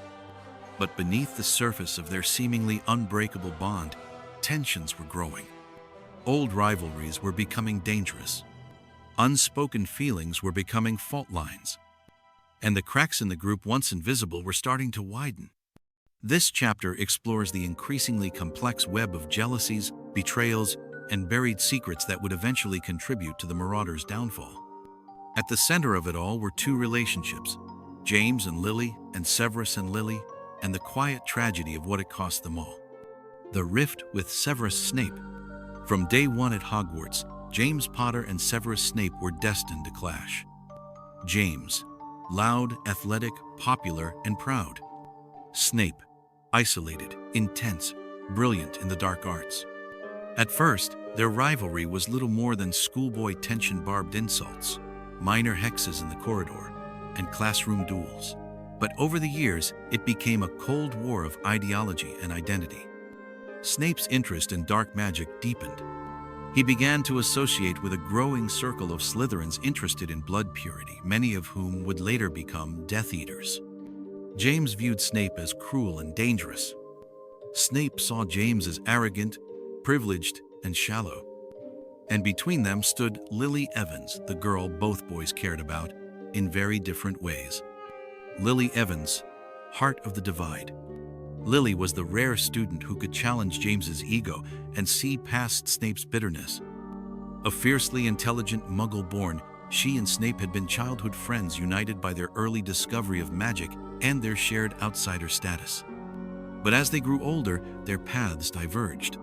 But beneath the surface of their seemingly unbreakable bond, tensions were growing. Old rivalries were becoming dangerous. Unspoken feelings were becoming fault lines. And the cracks in the group, once invisible, were starting to widen. This chapter explores the increasingly complex web of jealousies, betrayals, and buried secrets that would eventually contribute to the Marauders' downfall. At the center of it all were two relationships, James and Lily, and Severus and Lily, and the quiet tragedy of what it cost them all. The rift with Severus Snape. From day one at Hogwarts, James Potter and Severus Snape were destined to clash. James, loud, athletic, popular, and proud. Snape, isolated, intense, brilliant in the dark arts. At first, their rivalry was little more than schoolboy tension-barbed insults, minor hexes in the corridor, and classroom duels. But over the years, it became a cold war of ideology and identity. Snape's interest in dark magic deepened. He began to associate with a growing circle of Slytherins interested in blood purity, many of whom would later become Death Eaters. James viewed Snape as cruel and dangerous. Snape saw James as arrogant, privileged, and shallow. And between them stood Lily Evans, the girl both boys cared about, in very different ways. Lily Evans, heart of the divide. Lily was the rare student who could challenge James's ego and see past Snape's bitterness. A fiercely intelligent Muggle-born, she and Snape had been childhood friends united by their early discovery of magic and their shared outsider status. But as they grew older, their paths diverged.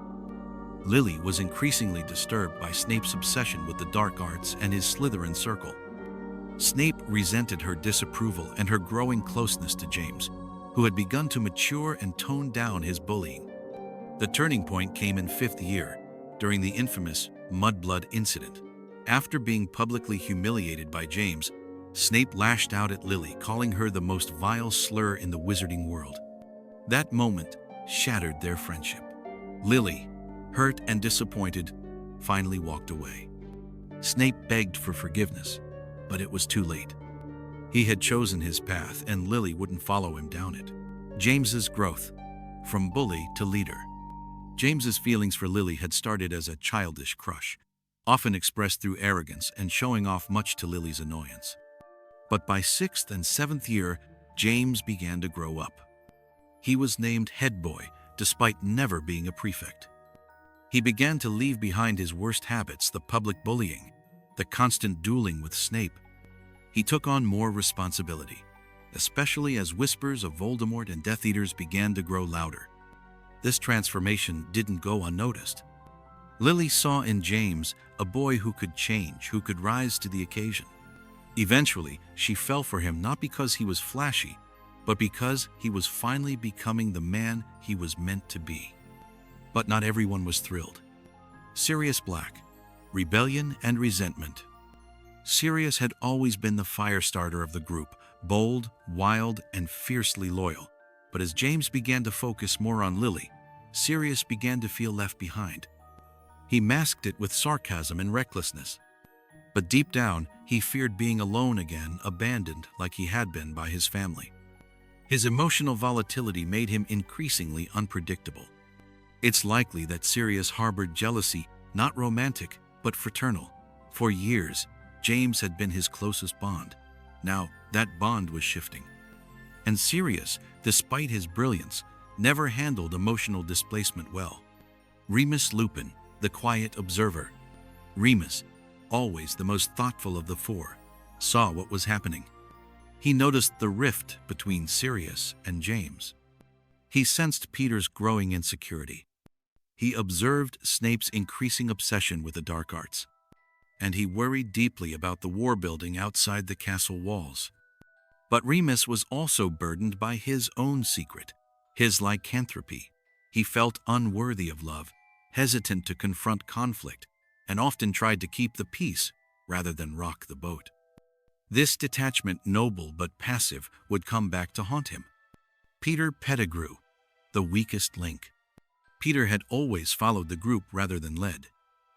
Lily was increasingly disturbed by Snape's obsession with the dark arts and his Slytherin circle. Snape resented her disapproval and her growing closeness to James, who had begun to mature and tone down his bullying. The turning point came in fifth year, during the infamous Mudblood incident. After being publicly humiliated by James, Snape lashed out at Lily, calling her the most vile slur in the wizarding world. That moment shattered their friendship. Lily, hurt and disappointed, finally walked away. Snape begged for forgiveness, but it was too late. He had chosen his path, and Lily wouldn't follow him down it. James's growth, from bully to leader. James's feelings for Lily had started as a childish crush, often expressed through arrogance and showing off much to Lily's annoyance. But by 6th and 7th year, James began to grow up. He was named head boy, despite never being a prefect. He began to leave behind his worst habits, the public bullying, the constant dueling with Snape. He took on more responsibility, especially as whispers of Voldemort and Death Eaters began to grow louder. This transformation didn't go unnoticed. Lily saw in James a boy who could change, who could rise to the occasion. Eventually, she fell for him not because he was flashy, but because he was finally becoming the man he was meant to be. But not everyone was thrilled. Sirius Black, rebellion and resentment. Sirius had always been the fire starter of the group, bold, wild, and fiercely loyal. But as James began to focus more on Lily, Sirius began to feel left behind. He masked it with sarcasm and recklessness. But deep down, he feared being alone again, abandoned like he had been by his family. His emotional volatility made him increasingly unpredictable. It's likely that Sirius harbored jealousy, not romantic, but fraternal. For years, James had been his closest bond. Now, that bond was shifting. And Sirius, despite his brilliance, never handled emotional displacement well. Remus Lupin, the quiet observer. Remus, always the most thoughtful of the four, saw what was happening. He noticed the rift between Sirius and James. He sensed Peter's growing insecurity. He observed Snape's increasing obsession with the dark arts. And he worried deeply about the war building outside the castle walls. But Remus was also burdened by his own secret, his lycanthropy. He felt unworthy of love, hesitant to confront conflict, and often tried to keep the peace rather than rock the boat. This detachment, noble but passive, would come back to haunt him. Peter Pettigrew, the weakest link. Peter had always followed the group rather than led.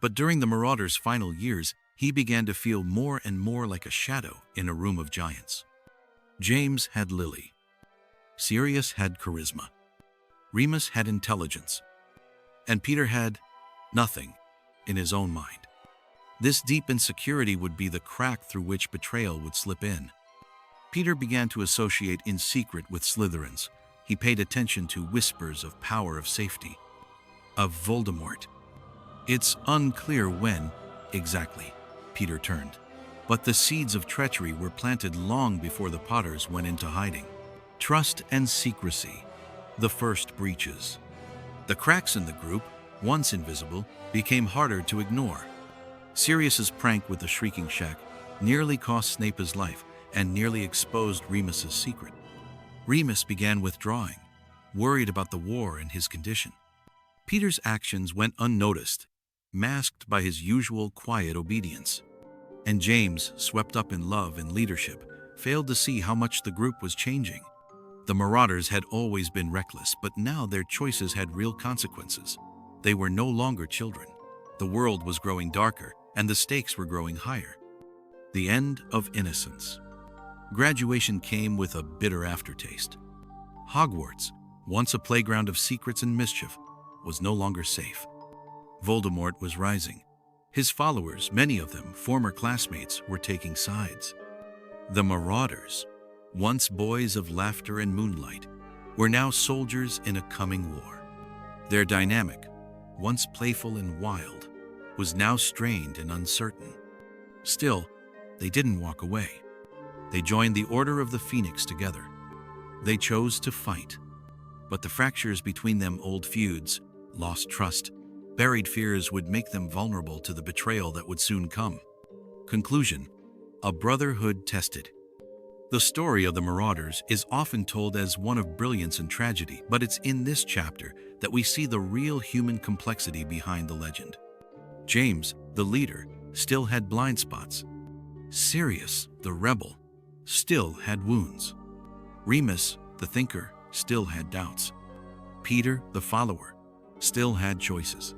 But during the Marauders' final years, he began to feel more and more like a shadow in a room of giants. James had Lily. Sirius had charisma. Remus had intelligence. And Peter had nothing in his own mind. This deep insecurity would be the crack through which betrayal would slip in. Peter began to associate in secret with Slytherins. He paid attention to whispers of power, of safety, of Voldemort. It's unclear when, exactly, Peter turned. But the seeds of treachery were planted long before the Potters went into hiding. Trust and secrecy, the first breaches. The cracks in the group, once invisible, became harder to ignore. Sirius's prank with the Shrieking Shack nearly cost Snape his life and nearly exposed Remus's secret. Remus began withdrawing, worried about the war and his condition. Peter's actions went unnoticed, masked by his usual quiet obedience. And James, swept up in love and leadership, failed to see how much the group was changing. The Marauders had always been reckless, but now their choices had real consequences. They were no longer children. The world was growing darker, and the stakes were growing higher. The end of innocence. Graduation came with a bitter aftertaste. Hogwarts, once a playground of secrets and mischief, was no longer safe. Voldemort was rising. His followers, many of them former classmates, were taking sides. The Marauders, once boys of laughter and moonlight, were now soldiers in a coming war. Their dynamic, once playful and wild, was now strained and uncertain. Still, they didn't walk away. They joined the Order of the Phoenix together. They chose to fight. But the fractures between them, old feuds, lost trust, buried fears, would make them vulnerable to the betrayal that would soon come. Conclusion: a brotherhood tested. The story of the Marauders is often told as one of brilliance and tragedy, but it's in this chapter that we see the real human complexity behind the legend. James, the leader, still had blind spots. Sirius, the rebel, still had wounds. Remus, the thinker, still had doubts. Peter, the follower, still had choices.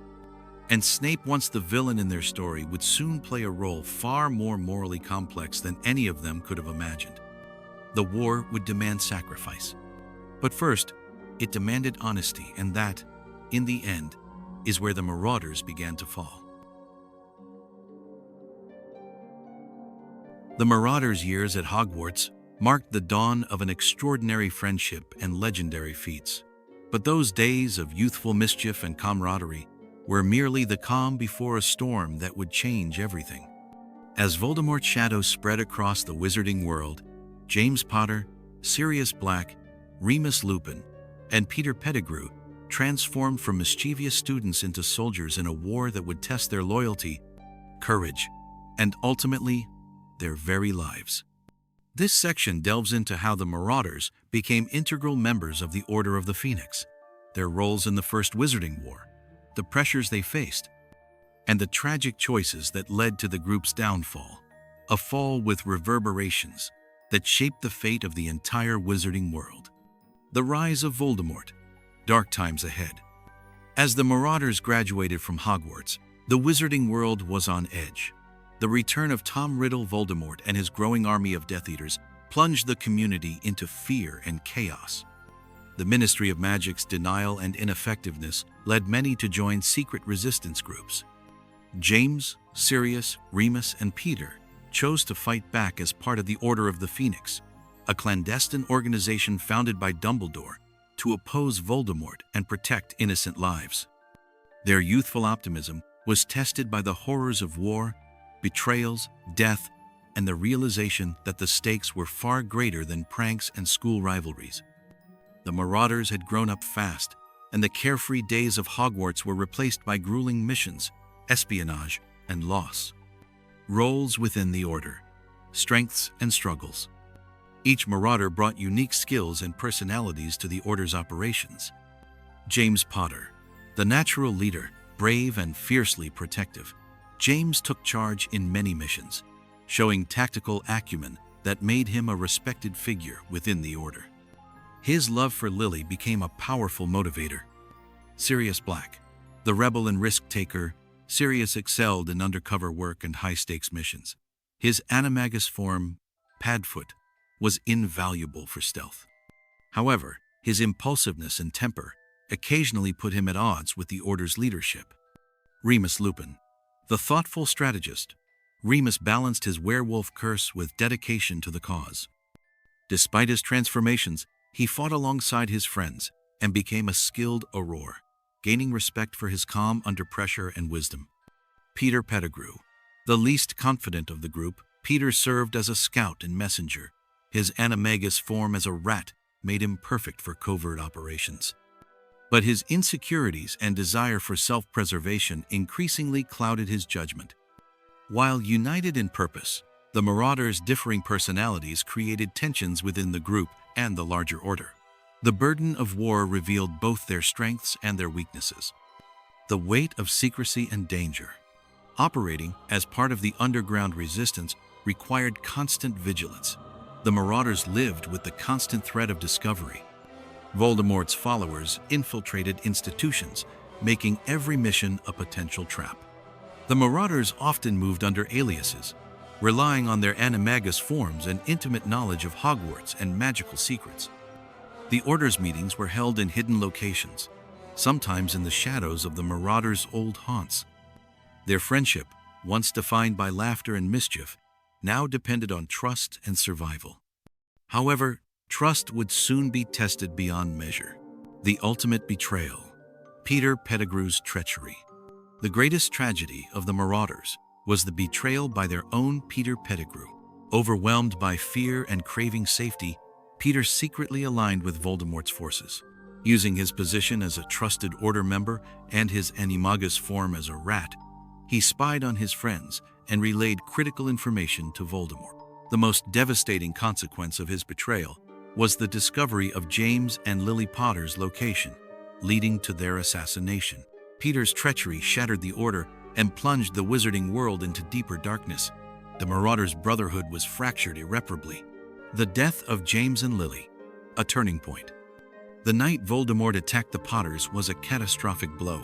And Snape, once the villain in their story, would soon play a role far more morally complex than any of them could have imagined. The war would demand sacrifice. But first, it demanded honesty, and that, in the end, is where the Marauders began to fall. The Marauders' years at Hogwarts marked the dawn of an extraordinary friendship and legendary feats. But those days of youthful mischief and camaraderie were merely the calm before a storm that would change everything. As Voldemort's shadow spread across the wizarding world, James Potter, Sirius Black, Remus Lupin, and Peter Pettigrew transformed from mischievous students into soldiers in a war that would test their loyalty, courage, and ultimately, their very lives. This section delves into how the Marauders became integral members of the Order of the Phoenix, their roles in the First Wizarding War, the pressures they faced, and the tragic choices that led to the group's downfall, a fall with reverberations that shaped the fate of the entire wizarding world. The rise of Voldemort, dark times ahead. As the Marauders graduated from Hogwarts, the wizarding world was on edge. The return of Tom Riddle Voldemort and his growing army of Death Eaters plunged the community into fear and chaos. The Ministry of Magic's denial and ineffectiveness led many to join secret resistance groups. James, Sirius, Remus, and Peter chose to fight back as part of the Order of the Phoenix, a clandestine organization founded by Dumbledore to oppose Voldemort and protect innocent lives. Their youthful optimism was tested by the horrors of war, betrayals, death, and the realization that the stakes were far greater than pranks and school rivalries. The Marauders had grown up fast, and the carefree days of Hogwarts were replaced by grueling missions, espionage, and loss. Roles within the Order, strengths and struggles. Each Marauder brought unique skills and personalities to the Order's operations. James Potter, the natural leader, brave and fiercely protective, James took charge in many missions, showing tactical acumen that made him a respected figure within the Order. His love for Lily became a powerful motivator. Sirius Black, the rebel and risk-taker, Sirius excelled in undercover work and high-stakes missions. His animagus form, Padfoot, was invaluable for stealth. However, his impulsiveness and temper, occasionally put him at odds with the Order's leadership. Remus Lupin, the thoughtful strategist, Remus balanced his werewolf curse with dedication to the cause. Despite his transformations, he fought alongside his friends and became a skilled auror, gaining respect for his calm under pressure and wisdom. Peter Pettigrew, the least confident of the group, Peter served as a scout and messenger. His animagus form as a rat made him perfect for covert operations. But his insecurities and desire for self-preservation increasingly clouded his judgment. While united in purpose, the Marauders' differing personalities created tensions within the group and the larger order. The burden of war revealed both their strengths and their weaknesses. The weight of secrecy and danger. Operating as part of the underground resistance required constant vigilance. The Marauders lived with the constant threat of discovery. Voldemort's followers infiltrated institutions, making every mission a potential trap. The Marauders often moved under aliases, relying on their animagus forms and intimate knowledge of Hogwarts and magical secrets. The Order's meetings were held in hidden locations, sometimes in the shadows of the Marauders' old haunts. Their friendship, once defined by laughter and mischief, now depended on trust and survival. However, trust would soon be tested beyond measure. The ultimate betrayal. Peter Pettigrew's treachery. The greatest tragedy of the Marauders was the betrayal by their own Peter Pettigrew. Overwhelmed by fear and craving safety, Peter secretly aligned with Voldemort's forces. Using his position as a trusted Order member and his animagus form as a rat, he spied on his friends and relayed critical information to Voldemort. The most devastating consequence of his betrayal was the discovery of James and Lily Potter's location, leading to their assassination. Peter's treachery shattered the Order and plunged the wizarding world into deeper darkness. The Marauders' Brotherhood was fractured irreparably. The death of James and Lily, a turning point. The night Voldemort attacked the Potters was a catastrophic blow.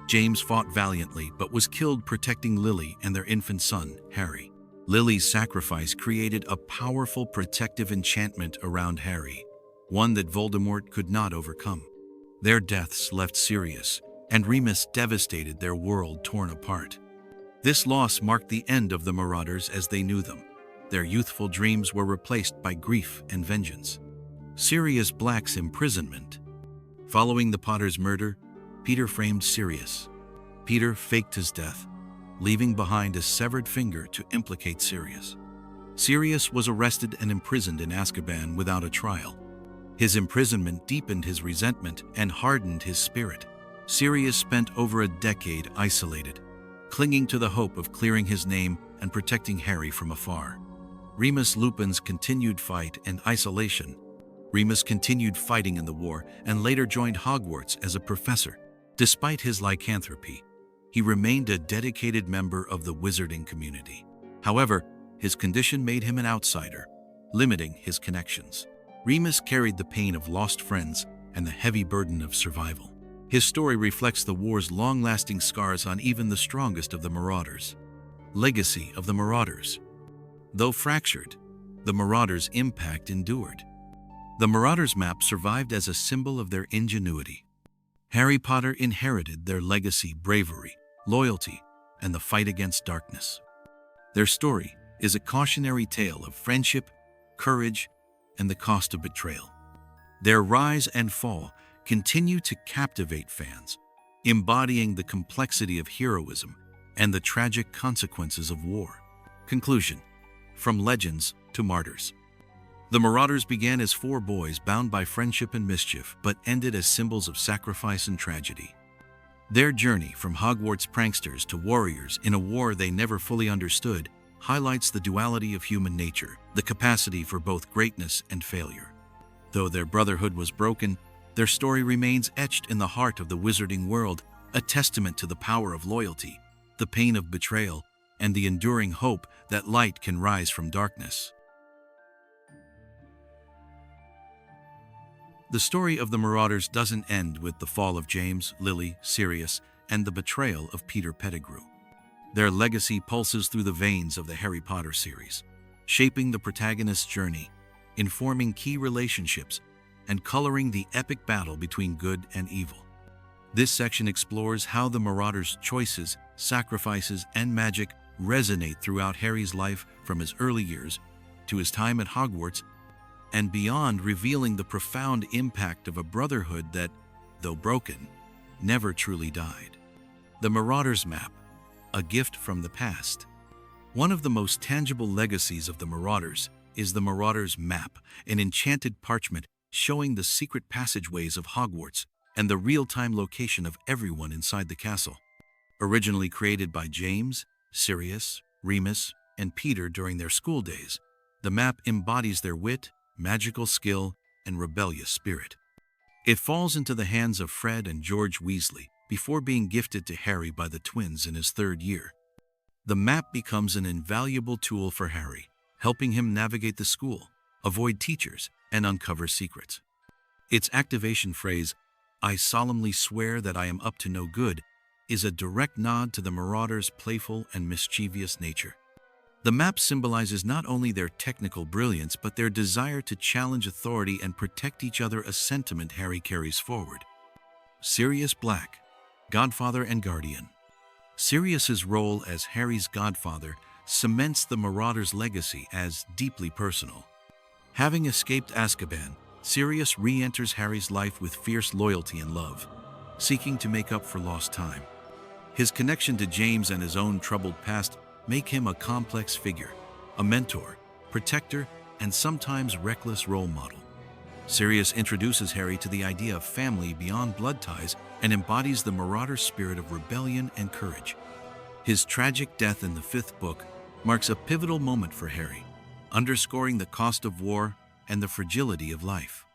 James fought valiantly but was killed protecting Lily and their infant son, Harry. Lily's sacrifice created a powerful protective enchantment around Harry, one that Voldemort could not overcome. Their deaths left Sirius and Remus devastated, their world torn apart. This loss marked the end of the Marauders as they knew them. Their youthful dreams were replaced by grief and vengeance. Sirius Black's imprisonment. Following the Potter's murder, Peter framed Sirius. Peter faked his death, leaving behind a severed finger to implicate Sirius. Sirius was arrested and imprisoned in Azkaban without a trial. His imprisonment deepened his resentment and hardened his spirit. Sirius spent over a decade isolated, clinging to the hope of clearing his name and protecting Harry from afar. Remus Lupin's continued fight and isolation. Remus continued fighting in the war and later joined Hogwarts as a professor. Despite his lycanthropy, he remained a dedicated member of the wizarding community. However, his condition made him an outsider, limiting his connections. Remus carried the pain of lost friends and the heavy burden of survival. His story reflects the war's long-lasting scars on even the strongest of the Marauders. Legacy of the Marauders. Though fractured, the Marauders' impact endured. The Marauders' map survived as a symbol of their ingenuity. Harry Potter inherited their legacy, bravery, loyalty, and the fight against darkness. Their story is a cautionary tale of friendship, courage, and the cost of betrayal. Their rise and fall continue to captivate fans, embodying the complexity of heroism and the tragic consequences of war. Conclusion. From legends to martyrs. The Marauders began as 4 boys bound by friendship and mischief, but ended as symbols of sacrifice and tragedy. Their journey from Hogwarts pranksters to warriors in a war they never fully understood highlights the duality of human nature, the capacity for both greatness and failure. Though their brotherhood was broken, their story remains etched in the heart of the wizarding world, a testament to the power of loyalty, the pain of betrayal, and the enduring hope that light can rise from darkness. The story of the Marauders doesn't end with the fall of James, Lily, Sirius, and the betrayal of Peter Pettigrew. Their legacy pulses through the veins of the Harry Potter series, shaping the protagonist's journey, informing key relationships, and coloring the epic battle between good and evil. This section explores how the Marauders' choices, sacrifices, and magic resonate throughout Harry's life from his early years to his time at Hogwarts and beyond, revealing the profound impact of a brotherhood that, though broken, never truly died. The Marauders Map, a gift from the past. One of the most tangible legacies of the Marauders is the Marauders Map, an enchanted parchment showing the secret passageways of Hogwarts and the real-time location of everyone inside the castle. Originally created by James, Sirius, Remus, and Peter during their school days, the map embodies their wit, magical skill, and rebellious spirit. It falls into the hands of Fred and George Weasley before being gifted to Harry by the twins in his 3rd year. The map becomes an invaluable tool for Harry, helping him navigate the school, avoid teachers, and uncover secrets. Its activation phrase, "I solemnly swear that I am up to no good," is a direct nod to the Marauders' playful and mischievous nature. The map symbolizes not only their technical brilliance but their desire to challenge authority and protect each other, a sentiment Harry carries forward. Sirius Black, Godfather and Guardian. Sirius's role as Harry's godfather cements the Marauders' legacy as deeply personal. Having escaped Azkaban, Sirius re-enters Harry's life with fierce loyalty and love, seeking to make up for lost time. His connection to James and his own troubled past make him a complex figure, a mentor, protector, and sometimes reckless role model. Sirius introduces Harry to the idea of family beyond blood ties and embodies the Marauder spirit of rebellion and courage. His tragic death in the 5th book marks a pivotal moment for Harry, underscoring the cost of war and the fragility of life.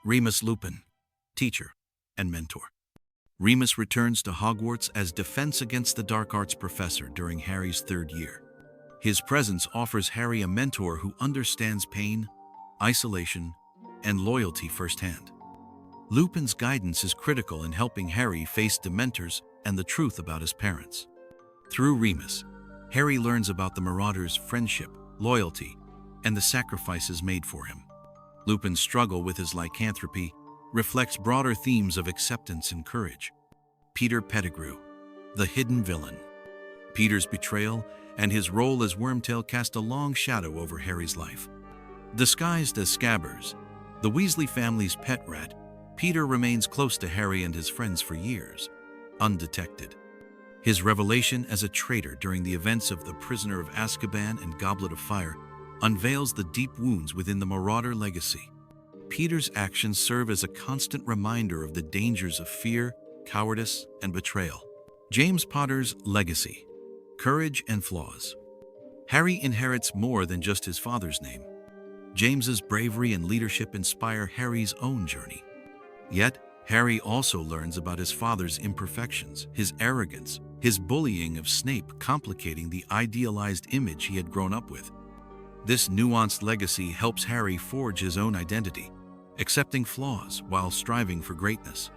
Remus Lupin, teacher and mentor. Remus returns to Hogwarts as defense against the dark arts professor during Harry's 3rd year. His presence offers Harry a mentor who understands pain, isolation, and loyalty firsthand. Lupin's guidance is critical in helping Harry face Dementors and the truth about his parents. Through Remus, Harry learns about the Marauders' friendship, loyalty, and the sacrifices made for him. Lupin's struggle with his lycanthropy reflects broader themes of acceptance and courage. Peter Pettigrew, the hidden villain. Peter's betrayal and his role as Wormtail cast a long shadow over Harry's life. Disguised as Scabbers, the Weasley family's pet rat, Peter remains close to Harry and his friends for years, undetected. His revelation as a traitor during the events of The Prisoner of Azkaban and Goblet of Fire unveils the deep wounds within the Marauder legacy. Peter's actions serve as a constant reminder of the dangers of fear, cowardice, and betrayal. James Potter's legacy, courage and flaws. Harry inherits more than just his father's name. James's bravery and leadership inspire Harry's own journey. Yet, Harry also learns about his father's imperfections, his arrogance, his bullying of Snape, complicating the idealized image he had grown up with. This nuanced legacy helps Harry forge his own identity, accepting flaws while striving for greatness.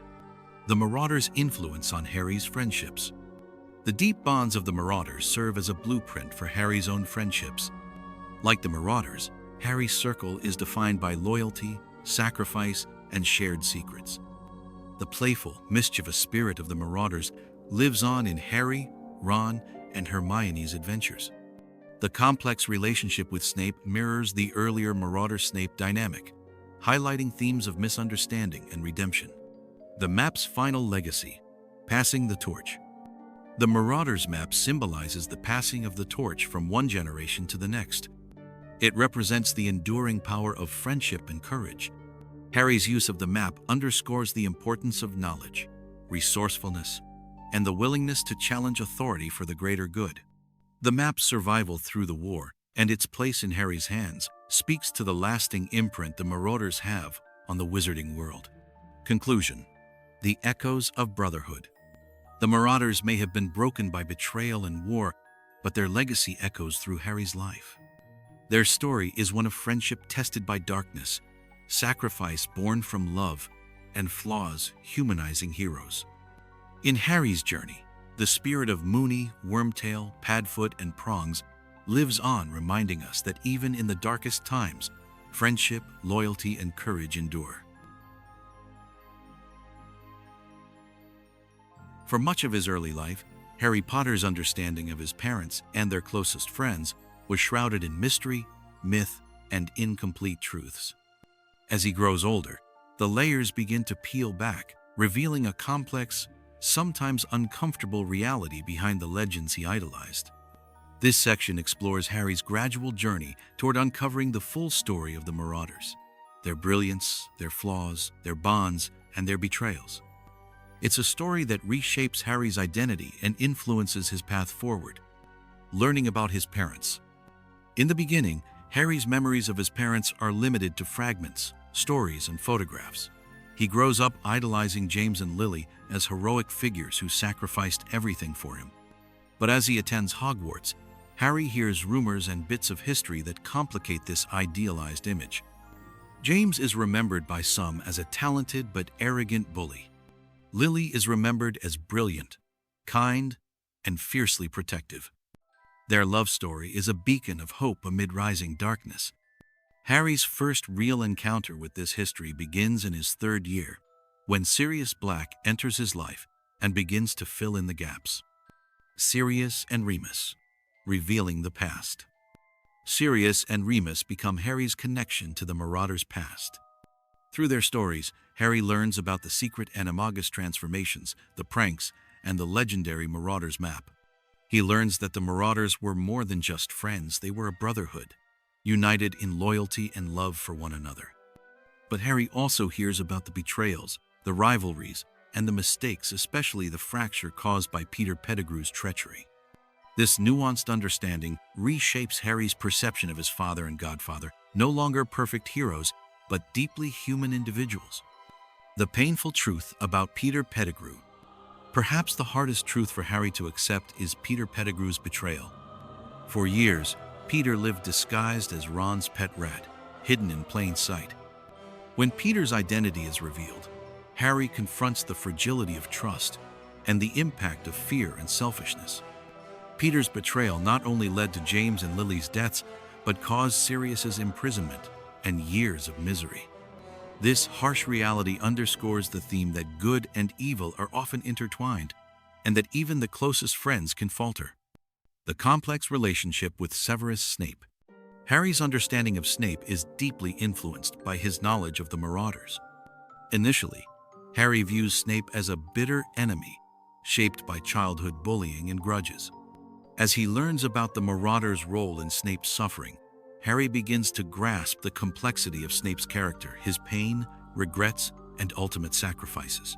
The Marauders' influence on Harry's friendships. The deep bonds of the Marauders serve as a blueprint for Harry's own friendships. Like the Marauders, Harry's circle is defined by loyalty, sacrifice, and shared secrets. The playful, mischievous spirit of the Marauders lives on in Harry, Ron, and Hermione's adventures. The complex relationship with Snape mirrors the earlier Marauder-Snape dynamic, highlighting themes of misunderstanding and redemption. The map's final legacy, passing the torch. The Marauders map symbolizes the passing of the torch from one generation to the next. It represents the enduring power of friendship and courage. Harry's use of the map underscores the importance of knowledge, resourcefulness, and the willingness to challenge authority for the greater good. The map's survival through the war and its place in Harry's hands speaks to the lasting imprint the Marauders have on the wizarding world. Conclusion. The echoes of Brotherhood. The Marauders may have been broken by betrayal and war, but their legacy echoes through Harry's life. Their story is one of friendship tested by darkness, sacrifice born from love, and flaws humanizing heroes. In Harry's journey, the spirit of Moony, Wormtail, Padfoot, and Prongs lives on, reminding us that even in the darkest times, friendship, loyalty, and courage endure. For much of his early life, Harry Potter's understanding of his parents and their closest friends was shrouded in mystery, myth, and incomplete truths. As he grows older, the layers begin to peel back, revealing a complex, sometimes uncomfortable reality behind the legends he idolized. This section explores Harry's gradual journey toward uncovering the full story of the Marauders, their brilliance, their flaws, their bonds, and their betrayals. It's a story that reshapes Harry's identity and influences his path forward. Learning about his parents. In the beginning, Harry's memories of his parents are limited to fragments, stories, and photographs. He grows up idolizing James and Lily as heroic figures who sacrificed everything for him. But as he attends Hogwarts, Harry hears rumors and bits of history that complicate this idealized image. James is remembered by some as a talented but arrogant bully. Lily is remembered as brilliant, kind, and fiercely protective. Their love story is a beacon of hope amid rising darkness. Harry's first real encounter with this history begins in his 3rd year, when Sirius Black enters his life and begins to fill in the gaps. Sirius and Remus, revealing the past. Sirius and Remus become Harry's connection to the Marauders' past. Through their stories, Harry learns about the secret Animagi transformations, the pranks, and the legendary Marauders map. He learns that the Marauders were more than just friends, they were a brotherhood, united in loyalty and love for one another. But Harry also hears about the betrayals, the rivalries, and the mistakes, especially the fracture caused by Peter Pettigrew's treachery. This nuanced understanding reshapes Harry's perception of his father and godfather, no longer perfect heroes, but deeply human individuals. The painful truth about Peter Pettigrew. Perhaps the hardest truth for Harry to accept is Peter Pettigrew's betrayal. For years, Peter lived disguised as Ron's pet rat, hidden in plain sight. When Peter's identity is revealed, Harry confronts the fragility of trust and the impact of fear and selfishness. Peter's betrayal not only led to James and Lily's deaths, but caused Sirius's imprisonment and years of misery. This harsh reality underscores the theme that good and evil are often intertwined, and that even the closest friends can falter. The complex relationship with Severus Snape. Harry's understanding of Snape is deeply influenced by his knowledge of the Marauders. Initially, Harry views Snape as a bitter enemy, shaped by childhood bullying and grudges. As he learns about the Marauders' role in Snape's suffering, Harry begins to grasp the complexity of Snape's character, his pain, regrets, and ultimate sacrifices.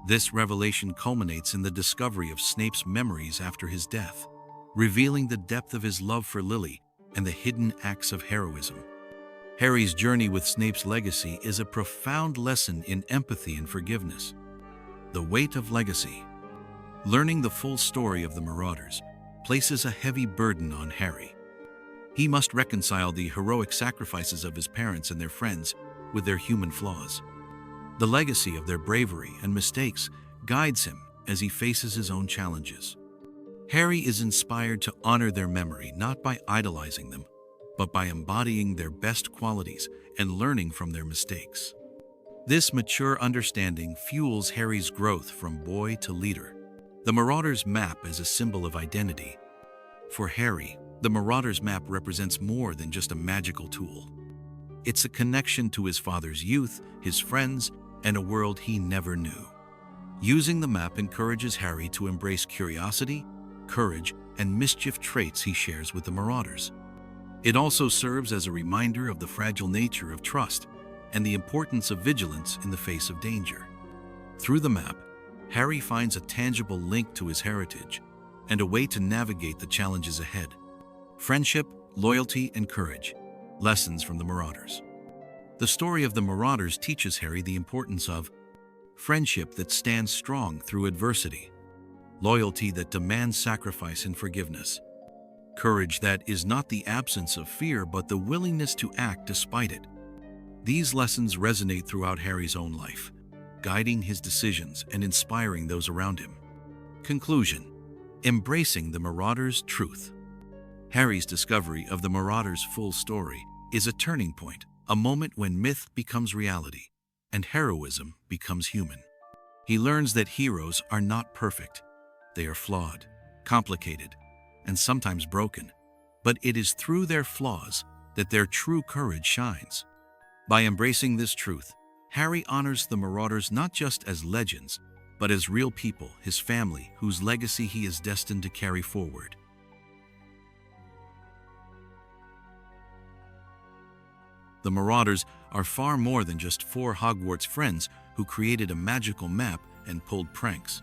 This revelation culminates in the discovery of Snape's memories after his death, revealing the depth of his love for Lily and the hidden acts of heroism. Harry's journey with Snape's legacy is a profound lesson in empathy and forgiveness. The weight of legacy. Learning the full story of the Marauders places a heavy burden on Harry. He must reconcile the heroic sacrifices of his parents and their friends with their human flaws. The legacy of their bravery and mistakes guides him as he faces his own challenges. Harry is inspired to honor their memory not by idolizing them, but by embodying their best qualities and learning from their mistakes. This mature understanding fuels Harry's growth from boy to leader. The Marauders map as a symbol of identity. For Harry, the Marauders map represents more than just a magical tool. It's a connection to his father's youth, his friends, and a world he never knew. Using the map encourages Harry to embrace curiosity, courage, and mischief traits he shares with the Marauders. It also serves as a reminder of the fragile nature of trust and the importance of vigilance in the face of danger. Through the map, Harry finds a tangible link to his heritage and a way to navigate the challenges ahead. Friendship, loyalty, and courage. Lessons from the Marauders. The story of the Marauders teaches Harry the importance of friendship that stands strong through adversity, loyalty that demands sacrifice and forgiveness, courage that is not the absence of fear but the willingness to act despite it. These lessons resonate throughout Harry's own life, guiding his decisions and inspiring those around him. Conclusion. Embracing the Marauders' truth. Harry's discovery of the Marauders' full story is a turning point, a moment when myth becomes reality and heroism becomes human. He learns that heroes are not perfect. They are flawed, complicated, and sometimes broken. But it is through their flaws that their true courage shines. By embracing this truth, Harry honors the Marauders not just as legends, but as real people, his family, whose legacy he is destined to carry forward. The Marauders are far more than just four Hogwarts friends who created a magical map and pulled pranks.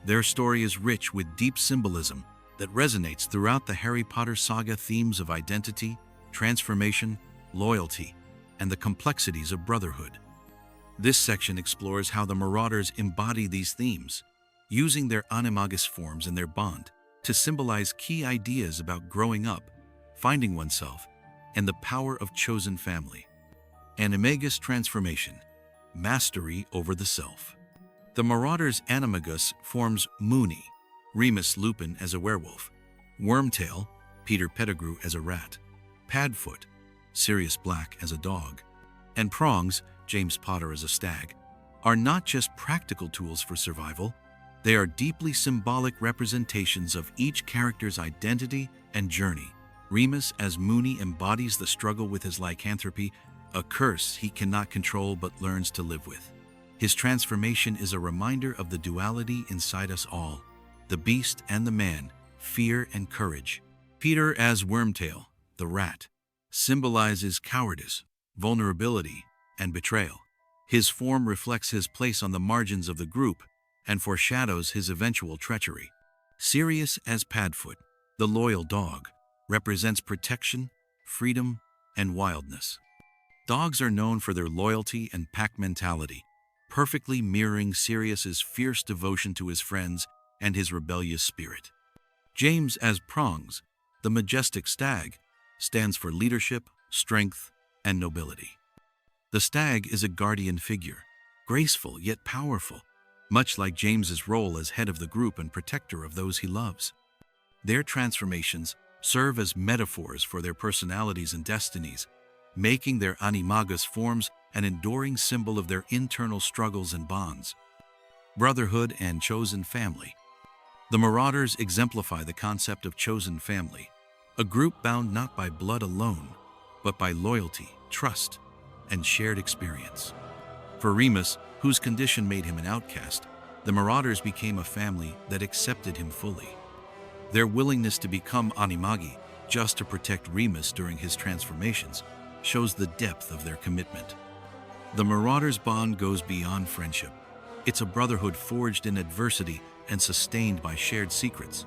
Their story is rich with deep symbolism that resonates throughout the Harry Potter saga. Themes of identity, transformation, loyalty, and the complexities of brotherhood. This section explores how the Marauders embody these themes, using their animagus forms and their bond to symbolize key ideas about growing up, finding oneself, and the power of chosen family. Animagus transformation, mastery over the self. The Marauders' animagus forms Moony, Remus Lupin as a werewolf, Wormtail, Peter Pettigrew as a rat, Padfoot, Sirius Black as a dog, and Prongs, James Potter as a stag, are not just practical tools for survival, they are deeply symbolic representations of each character's identity and journey. Remus as Moony embodies the struggle with his lycanthropy, a curse he cannot control but learns to live with. His transformation is a reminder of the duality inside us all, the beast and the man, fear and courage. Peter as Wormtail, the rat, symbolizes cowardice, vulnerability, and betrayal. His form reflects his place on the margins of the group and foreshadows his eventual treachery. Sirius as Padfoot, the loyal dog, represents protection, freedom, and wildness. Dogs are known for their loyalty and pack mentality, perfectly mirroring Sirius's fierce devotion to his friends and his rebellious spirit. James as Prongs, the majestic stag, stands for leadership, strength, and nobility. The stag is a guardian figure, graceful yet powerful, much like James's role as head of the group and protector of those he loves. Their transformations serve as metaphors for their personalities and destinies, making their animagus forms an enduring symbol of their internal struggles and bonds. Brotherhood and chosen family. The Marauders exemplify the concept of chosen family, a group bound not by blood alone, but by loyalty, trust, and shared experience. For Remus, whose condition made him an outcast, the Marauders became a family that accepted him fully. Their willingness to become Animagi just to protect Remus during his transformations shows the depth of their commitment. The Marauders' bond goes beyond friendship. It's a brotherhood forged in adversity and sustained by shared secrets.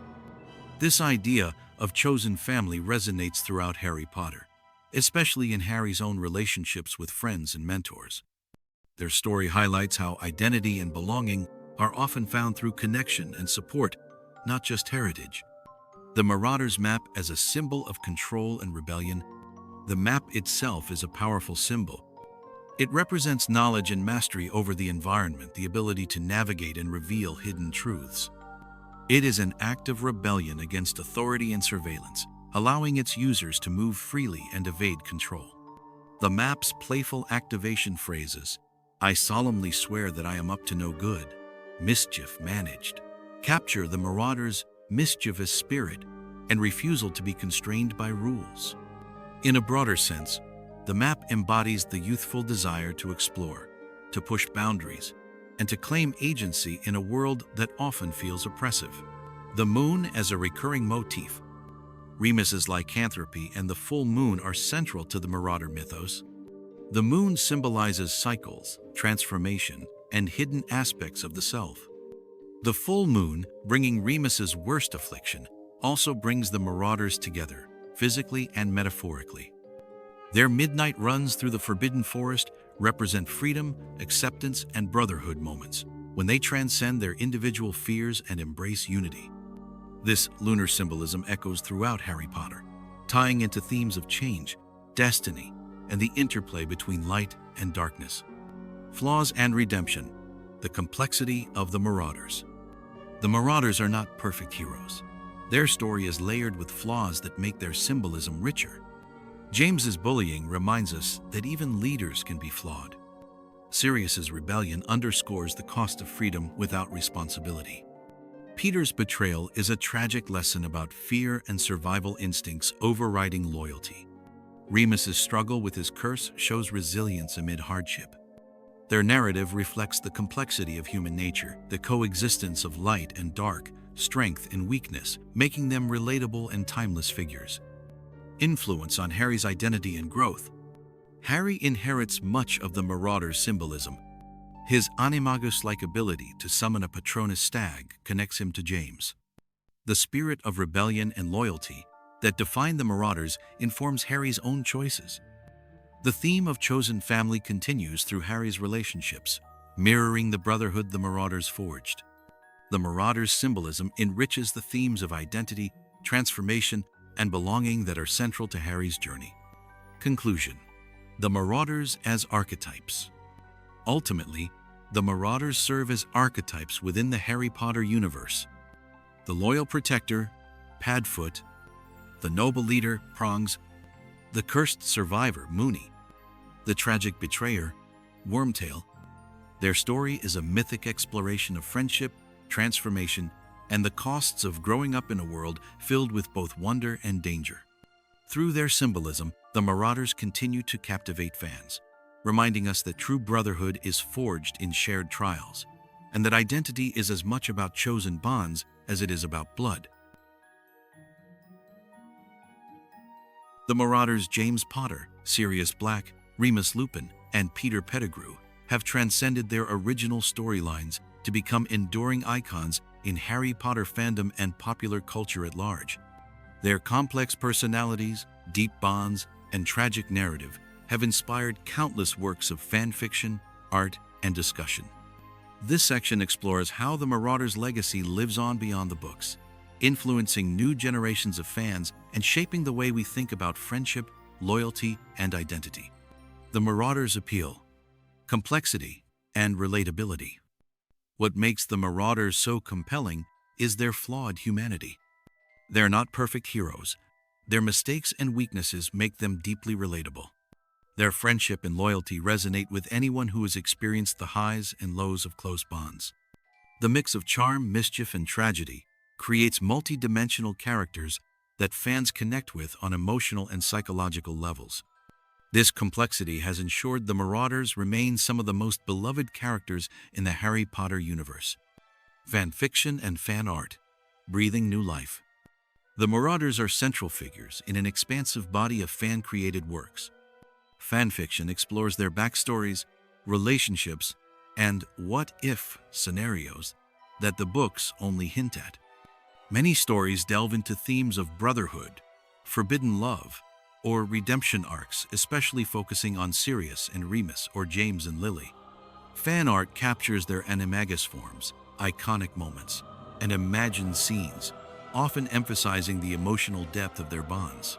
This idea of chosen family resonates throughout Harry Potter, especially in Harry's own relationships with friends and mentors. Their story highlights how identity and belonging are often found through connection and support, not just heritage. The Marauders' map as a symbol of control and rebellion. The map itself is a powerful symbol. It represents knowledge and mastery over the environment, the ability to navigate and reveal hidden truths. It is an act of rebellion against authority and surveillance, allowing its users to move freely and evade control. The map's playful activation phrases, "I solemnly swear that I am up to no good," "mischief managed," capture the Marauders' mischievous spirit and refusal to be constrained by rules. In a broader sense, the map embodies the youthful desire to explore, to push boundaries, and to claim agency in a world that often feels oppressive. The moon as a recurring motif. Remus's lycanthropy and the full moon are central to the Marauder mythos. The moon symbolizes cycles, transformation, and hidden aspects of the self. The full moon, bringing Remus's worst affliction, also brings the Marauders together, physically and metaphorically. Their midnight runs through the Forbidden Forest represent freedom, acceptance, and brotherhood moments, when they transcend their individual fears and embrace unity. This lunar symbolism echoes throughout Harry Potter, tying into themes of change, destiny, and the interplay between light and darkness. Flaws and redemption, the complexity of the Marauders. The Marauders are not perfect heroes. Their story is layered with flaws that make their symbolism richer. James's bullying reminds us that even leaders can be flawed. Sirius's rebellion underscores the cost of freedom without responsibility. Peter's betrayal is a tragic lesson about fear and survival instincts overriding loyalty. Remus's struggle with his curse shows resilience amid hardship. Their narrative reflects the complexity of human nature, the coexistence of light and dark, strength and weakness, making them relatable and timeless figures. Influence on Harry's identity and growth. Harry inherits much of the Marauder's symbolism. His animagus-like ability to summon a Patronus stag connects him to James. The spirit of rebellion and loyalty that define the Marauders informs Harry's own choices. The theme of chosen family continues through Harry's relationships, mirroring the brotherhood the Marauders forged. The Marauders' symbolism enriches the themes of identity, transformation, and belonging that are central to Harry's journey. Conclusion: the Marauders as archetypes. Ultimately, the Marauders serve as archetypes within the Harry Potter universe. The loyal protector, Padfoot; the noble leader, Prongs; the cursed survivor, Moony; the tragic betrayer, Wormtail. Their story is a mythic exploration of friendship, transformation, and the costs of growing up in a world filled with both wonder and danger. Through their symbolism, the Marauders continue to captivate fans, reminding us that true brotherhood is forged in shared trials, and that identity is as much about chosen bonds as it is about blood. The Marauders James Potter, Sirius Black, Remus Lupin, and Peter Pettigrew have transcended their original storylines to become enduring icons in Harry Potter fandom and popular culture at large. Their complex personalities, deep bonds, and tragic narrative have inspired countless works of fan fiction, art, and discussion. This section explores how the Marauders' legacy lives on beyond the books, influencing new generations of fans and shaping the way we think about friendship, loyalty, and identity. The Marauders' appeal, complexity, and relatability. What makes the Marauders so compelling is their flawed humanity. They're not perfect heroes. Their mistakes and weaknesses make them deeply relatable. Their friendship and loyalty resonate with anyone who has experienced the highs and lows of close bonds. The mix of charm, mischief, and tragedy creates multi-dimensional characters that fans connect with on emotional and psychological levels. This complexity has ensured the Marauders remain some of the most beloved characters in the Harry Potter universe. Fan fiction and fan art, breathing new life. The Marauders are central figures in an expansive body of fan-created works. Fan fiction explores their backstories, relationships, and what-if scenarios that the books only hint at. Many stories delve into themes of brotherhood, forbidden love, or redemption arcs, especially focusing on Sirius and Remus or James and Lily. Fan art captures their animagus forms, iconic moments, and imagined scenes, often emphasizing the emotional depth of their bonds.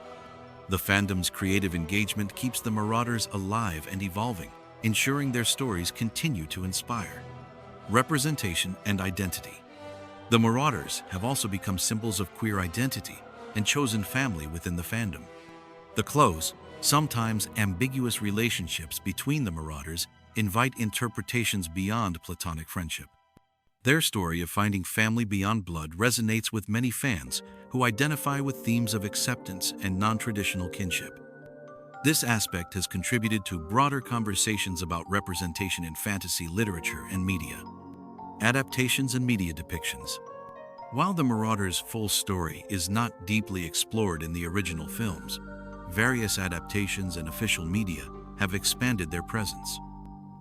The fandom's creative engagement keeps the Marauders alive and evolving, ensuring their stories continue to inspire. Representation and identity. The Marauders have also become symbols of queer identity and chosen family within the fandom. The close, sometimes ambiguous relationships between the Marauders invite interpretations beyond platonic friendship. Their story of finding family beyond blood resonates with many fans who identify with themes of acceptance and non-traditional kinship. This aspect has contributed to broader conversations about representation in fantasy literature and media. Adaptations and media depictions. While the Marauders' full story is not deeply explored in the original films, various adaptations and official media have expanded their presence.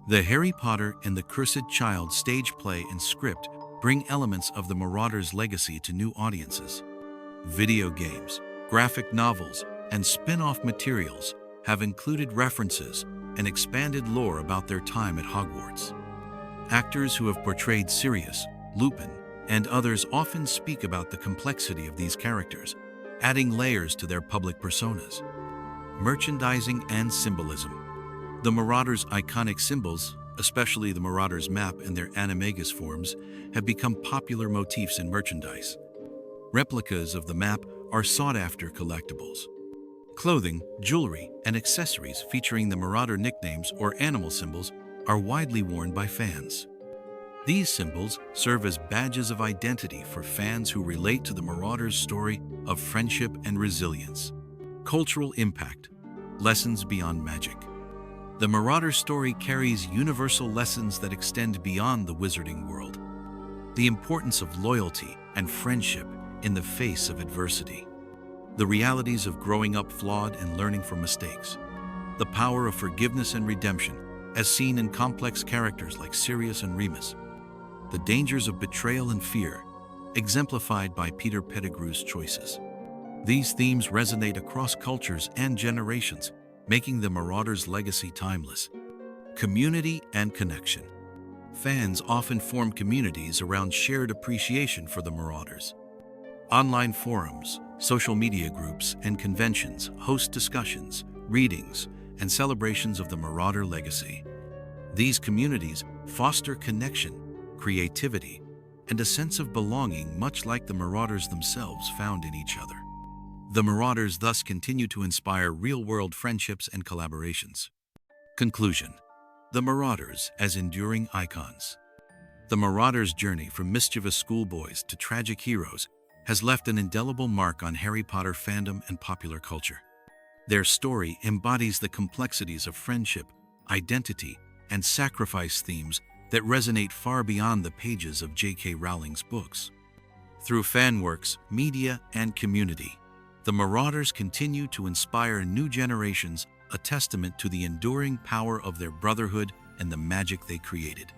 The Harry Potter and the Cursed Child stage play and script bring elements of the Marauders' legacy to new audiences. Video games, graphic novels, and spin-off materials have included references and expanded lore about their time at Hogwarts. Actors who have portrayed Sirius, Lupin, and others often speak about the complexity of these characters, adding layers to their public personas. Merchandising and symbolism. The Marauders' iconic symbols, especially the Marauders' map and their animagus forms, have become popular motifs in merchandise. Replicas of the map are sought-after collectibles. Clothing, jewelry, and accessories featuring the Marauder nicknames or animal symbols are widely worn by fans. These symbols serve as badges of identity for fans who relate to the Marauders' story of friendship and resilience. Cultural impact. Lessons beyond magic. The Marauder story carries universal lessons that extend beyond the wizarding world. The importance of loyalty and friendship in the face of adversity. The realities of growing up flawed and learning from mistakes. The power of forgiveness and redemption, as seen in complex characters like Sirius and Remus. The dangers of betrayal and fear, exemplified by Peter Pettigrew's choices. These themes resonate across cultures and generations, making the Marauders' legacy timeless. Community and connection. Fans often form communities around shared appreciation for the Marauders. Online forums, social media groups, and conventions host discussions, readings, and celebrations of the Marauder legacy. These communities foster connection, creativity, and a sense of belonging, much like the Marauders themselves found in each other. The Marauders thus continue to inspire real-world friendships and collaborations. Conclusion. The Marauders as enduring icons. The Marauders' journey from mischievous schoolboys to tragic heroes has left an indelible mark on Harry Potter fandom and popular culture. Their story embodies the complexities of friendship, identity, and sacrifice themes that resonate far beyond the pages of J.K. Rowling's books. Through fan works, media, and community, the Marauders continue to inspire new generations, a testament to the enduring power of their brotherhood and the magic they created.